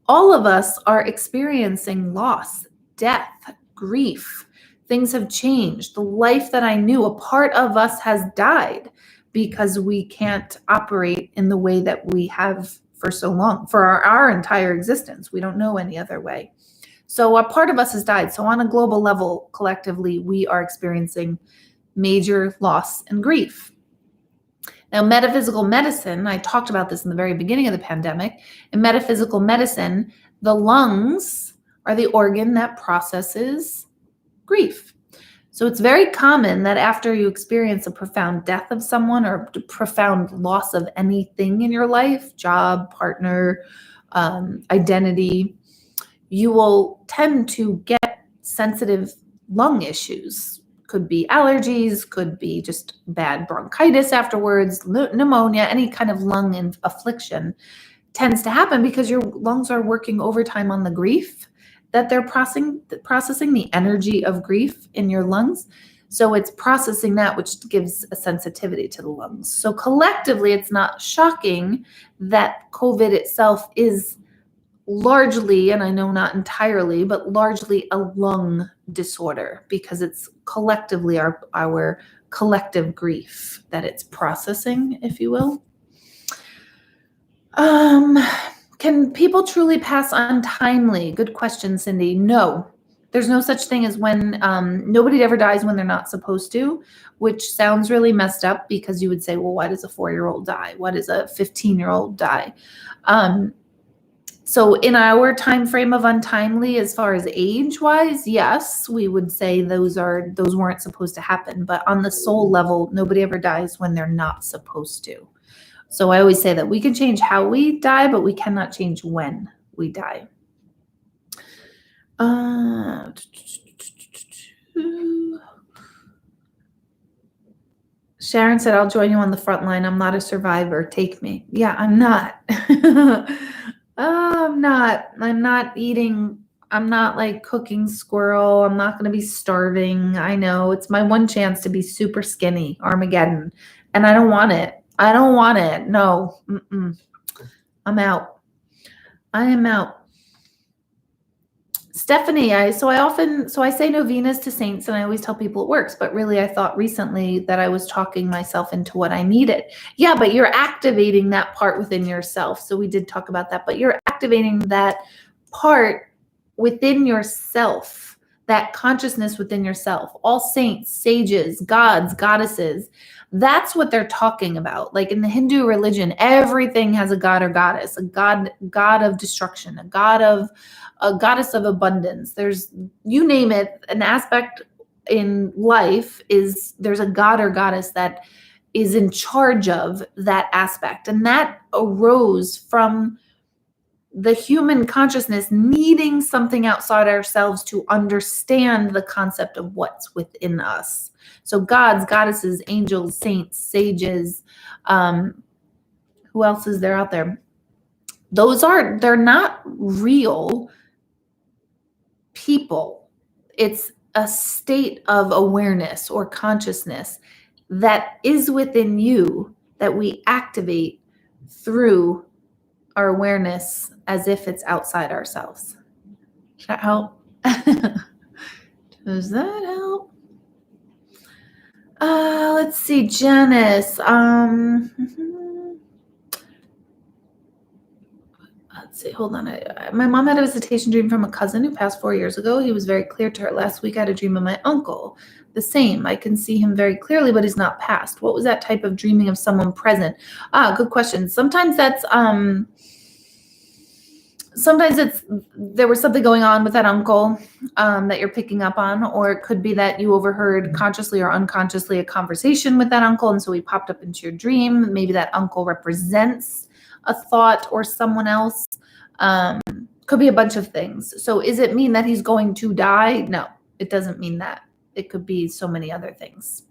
all of us are experiencing loss, death, grief. Things have changed. The life that I knew, a part of us has died because we can't operate in the way that we have for so long, for our entire existence. We don't know any other way. So a part of us has died. So on a global level, collectively, we are experiencing major loss and grief. Now, metaphysical medicine, I talked about this in the very beginning of the pandemic. In metaphysical medicine, the lungs are the organ that processes grief. So it's very common that after you experience a profound death of someone or profound loss of anything in your life, job, partner, identity, you will tend to get sensitive lung issues. Could be allergies, could be just bad bronchitis afterwards, pneumonia, any kind of lung affliction tends to happen because your lungs are working overtime on the grief that they're processing the energy of grief in your lungs. So it's processing that, which gives a sensitivity to the lungs. So collectively, it's not shocking that COVID itself is largely, and I know not entirely, but largely a lung disorder because it's collectively our collective grief that it's processing, if you will. Can people truly pass untimely? Good question, Cindy. No, there's no such thing as when nobody ever dies when they're not supposed to, which sounds really messed up because you would say, well, why does a 4-year-old die? Why does a 15-year-old die? So in our time frame of untimely, as far as age-wise, yes, we would say those weren't supposed to happen. But on the soul level, nobody ever dies when they're not supposed to. So I always say that we can change how we die, but we cannot change when we die. Sharon said, I'll join you on the front line. I'm not a survivor. Take me. Yeah, I'm not. I'm not eating. I'm not like cooking squirrel. I'm not going to be starving. I know it's my one chance to be super skinny, Armageddon. And I don't want it. I don't want it. No. I'm out. I am out. Stephanie, I say novenas to saints and I always tell people it works, but really I thought recently that I was talking myself into what I needed. Yeah, but you're activating that part within yourself. So we did talk about that, but you're activating that part within yourself that consciousness within yourself, all saints, sages, gods, goddesses. That's what they're talking about. Like in the Hindu religion, everything has a god or goddess, a god of destruction, a goddess of abundance. There's, you name it, an aspect in life is there's a god or goddess that is in charge of that aspect. And that arose from the human consciousness needing something outside ourselves to understand the concept of what's within us. So gods, goddesses, angels, saints, sages, who else is there out there? They're not real people. It's a state of awareness or consciousness that is within you that we activate through our awareness as if it's outside ourselves. Does that help? Does that help? Let's see, Janice. Let's see, hold on. My mom had a visitation dream from a cousin who passed 4 years ago. He was very clear to her. Last week I had a dream of my uncle. The same. I can see him very clearly, but he's not passed. What was that type of dreaming of someone present? Good question. Sometimes that's there was something going on with that uncle that you're picking up on, or it could be that you overheard consciously or unconsciously a conversation with that uncle, and so he popped up into your dream. Maybe that uncle represents a thought or someone else. Could be a bunch of things. So does it mean that he's going to die? No, it doesn't mean that. It could be so many other things.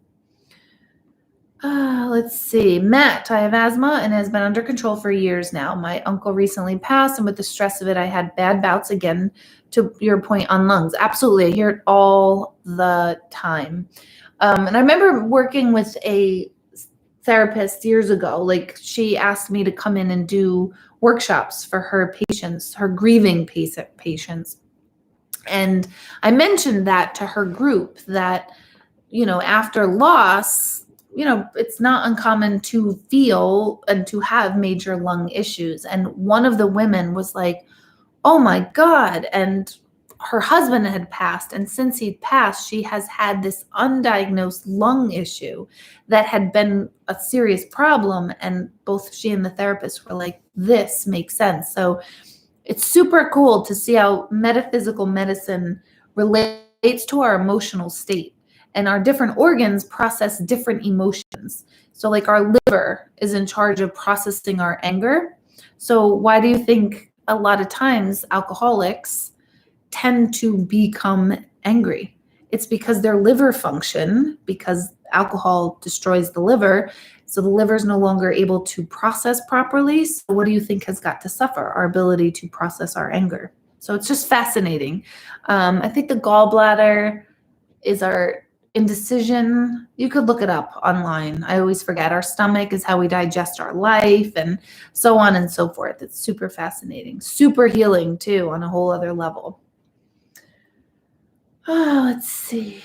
Let's see. Matt, I have asthma and has been under control for years now. My uncle recently passed, and with the stress of it, I had bad bouts again, to your point on lungs. Absolutely. I hear it all the time. And I remember working with a therapist years ago. Like, she asked me to come in and do workshops for her patients, her grieving patients. And I mentioned that to her group that, after loss, it's not uncommon to feel and to have major lung issues. And one of the women was like, oh my God. And her husband had passed. And since he'd passed, she has had this undiagnosed lung issue that had been a serious problem. And both she and the therapist were like, this makes sense. So it's super cool to see how metaphysical medicine relates to our emotional state. And our different organs process different emotions. So like our liver is in charge of processing our anger. So why do you think a lot of times alcoholics tend to become angry? It's because their liver function, because alcohol destroys the liver. So the liver is no longer able to process properly. So what do you think has got to suffer? Our ability to process our anger. So it's just fascinating. I think the gallbladder is our indecision. You could look it up online. I always forget. Our stomach is how we digest our life, and so on and so forth. It's super fascinating, super healing too on a whole other level. Let's see.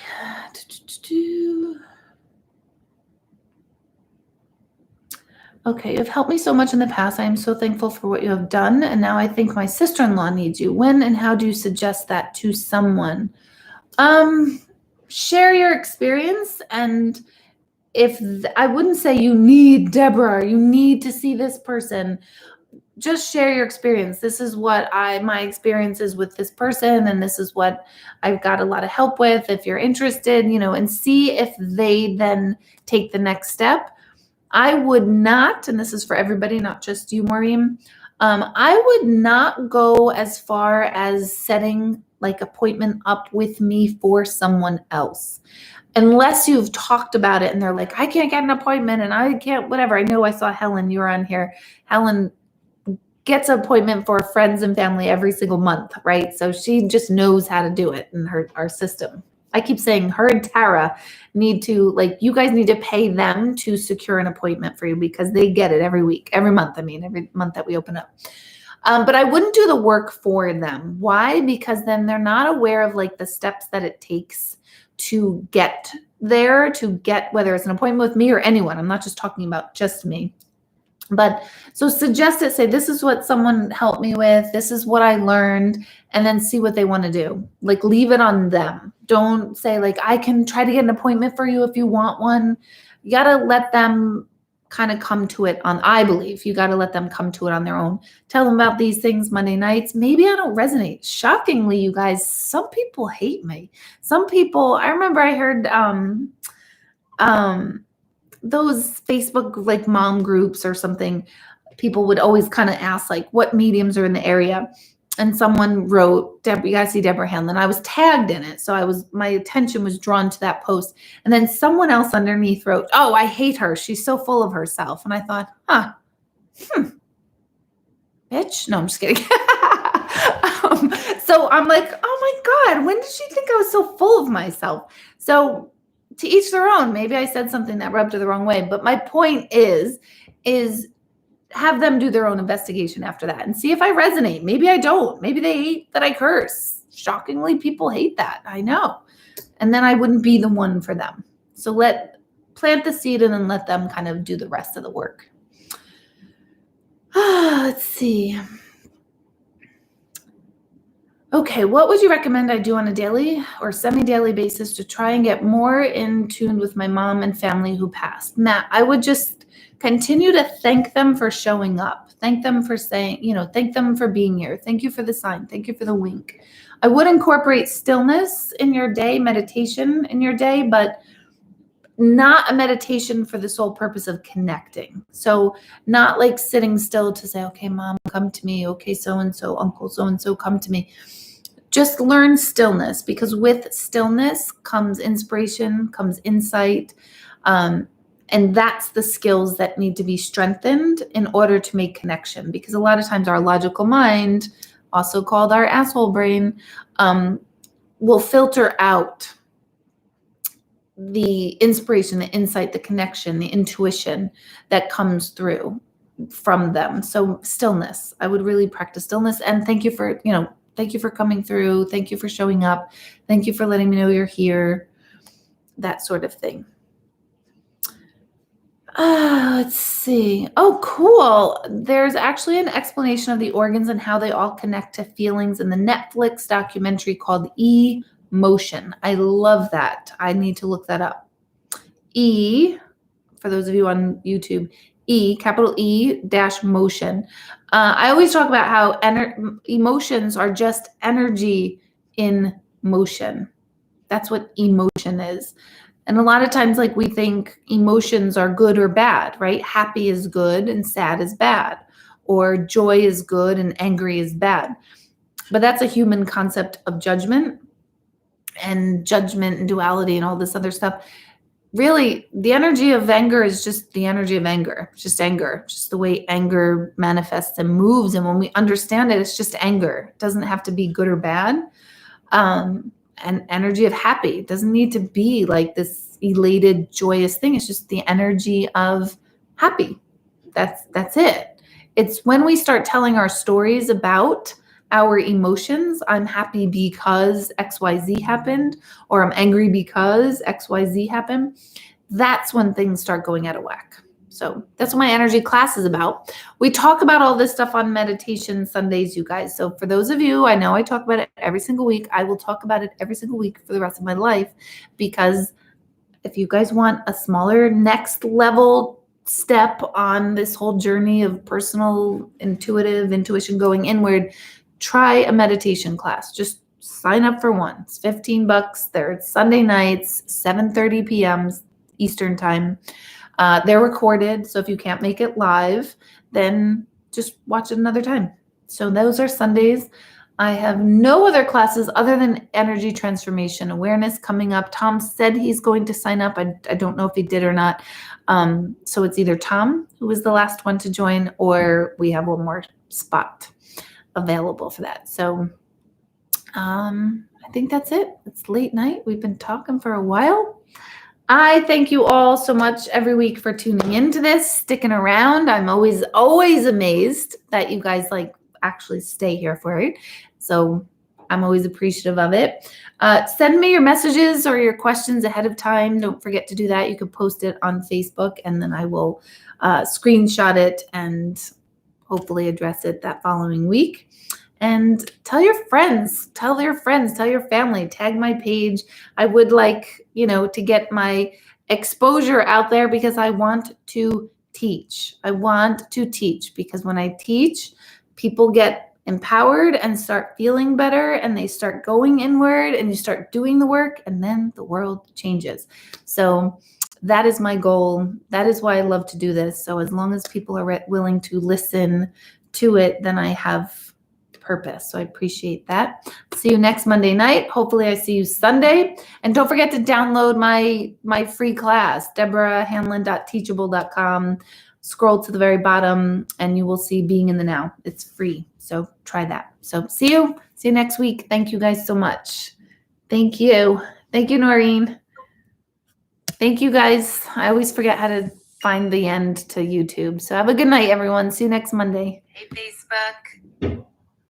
Okay, you've helped me so much in the past. I am so thankful for what you have done, and now I think my sister-in-law needs you. When and how do you suggest that to someone? Share your experience, and I wouldn't say you need Deborah, you need to see this person. Just share your experience. This is what my experience is with this person, and this is what I've got a lot of help with. If you're interested, and see if they then take the next step. I would not, and this is for everybody, not just you, Maureen, I would not go as far as setting like appointment up with me for someone else, unless you've talked about it and they're like, I can't get an appointment and I can't, whatever. I know I saw Helen, you were on here. Helen gets an appointment for friends and family every single month, right? So she just knows how to do it in our system. I keep saying her and Tara need to, you guys need to pay them to secure an appointment for you, because they get it every month that we open up. But I wouldn't do the work for them. Why? Because then they're not aware of the steps that it takes to get there, whether it's an appointment with me or anyone. I'm not just talking about just me. But so suggest it, say, this is what someone helped me with, this is what I learned, and then see what they want to do. Like, leave it on them. Don't say, like, I can try to get an appointment for you if you want one. You got to let them kind of come to it on, I believe, you got to let them come to it on their own. Tell them about these things Monday nights. Maybe I don't resonate. Shockingly, you guys, some people hate me. Some people, I remember I heard, those Facebook like mom groups or something, people would always kind of ask like what mediums are in the area. And someone wrote, Deborah, you guys see Deborah Hanlon. I was tagged in it. So my attention was drawn to that post. And then someone else underneath wrote, oh, I hate her. She's so full of herself. And I thought, bitch. No, I'm just kidding. So I'm like, oh my God, when did she think I was so full of myself? So to each their own. Maybe I said something that rubbed her the wrong way. But my point is have them do their own investigation after that and see if I resonate. Maybe I don't. Maybe they hate that I curse. Shockingly, people hate that. I know. And then I wouldn't be the one for them. So plant the seed and then let them kind of do the rest of the work. Let's see. Okay, what would you recommend I do on a daily or semi-daily basis to try and get more in tune with my mom and family who passed? Matt, I would just continue to thank them for showing up. Thank them for saying, thank them for being here. Thank you for the sign. Thank you for the wink. I would incorporate stillness in your day, meditation in your day, but not a meditation for the sole purpose of connecting. So not like sitting still to say, okay, mom, come to me. Okay, so-and-so, uncle, so-and-so, come to me. Just learn stillness, because with stillness comes inspiration, comes insight. And that's the skills that need to be strengthened in order to make connection. Because a lot of times our logical mind, also called our asshole brain, will filter out the inspiration, the insight, the connection, the intuition that comes through from them. So stillness, I would really practice stillness. And thank you for coming through. Thank you for showing up. Thank you for letting me know you're here. That sort of thing. Let's see. Oh, cool. There's actually an explanation of the organs and how they all connect to feelings in the Netflix documentary called Emotion. I love that. I need to look that up. For those of you on YouTube, capital E dash motion. I always talk about how emotions are just energy in motion. That's what emotion is. And a lot of times, like, we think emotions are good or bad, right? Happy is good and sad is bad, or joy is good and angry is bad. But that's a human concept of judgment and duality and all this other stuff. Really, the energy of anger is just the energy of anger. It's just anger, just the way anger manifests and moves. And when we understand it, it's just anger. It doesn't have to be good or bad. And energy of happy. It doesn't need to be like this elated, joyous thing. It's just the energy of happy. That's it. It's when we start telling our stories about our emotions. I'm happy because XYZ happened, or I'm angry because XYZ happened. That's when things start going out of whack. So that's what my energy class is about. We talk about all this stuff on meditation Sundays, you guys. So for those of you, I know I talk about it every single week. I will talk about it every single week for the rest of my life, because if you guys want a smaller next level step on this whole journey of personal intuition going inward, try a meditation class. Just sign up for one. It's $15. They're Sunday nights, 7:30 p.m. Eastern time. They're recorded, so if you can't make it live, then just watch it another time. So those are Sundays. I have no other classes other than energy transformation awareness coming up. Tom said he's going to sign up. I don't know if he did or not. So it's either Tom, who was the last one to join, or we have one more spot available for that. So I think that's it. It's late night. We've been talking for a while. I thank you all so much every week for tuning into this, sticking around. I'm always amazed that you guys actually stay here for it. So I'm always appreciative of it. Send me your messages or your questions ahead of time. Don't forget to do that. You can post it on Facebook, and then I will screenshot it and hopefully address it that following week. And tell your friends, tell your family, tag my page. I would like, to get my exposure out there because I want to teach. I want to teach because when I teach, people get empowered and start feeling better, and they start going inward, and you start doing the work, and then the world changes. So that is my goal. That is why I love to do this. So as long as people are willing to listen to it, then I have purpose. So I appreciate that. See you next Monday night. Hopefully I see you Sunday. And don't forget to download my free class, deborahhanlon.teachable.com. Scroll to the very bottom and you will see Being in the Now. It's free. So try that. So see you next week. Thank you guys so much. Thank you. Thank you, Noreen. Thank you guys. I always forget how to find the end to YouTube. So have a good night, everyone. See you next Monday. Hey, Facebook.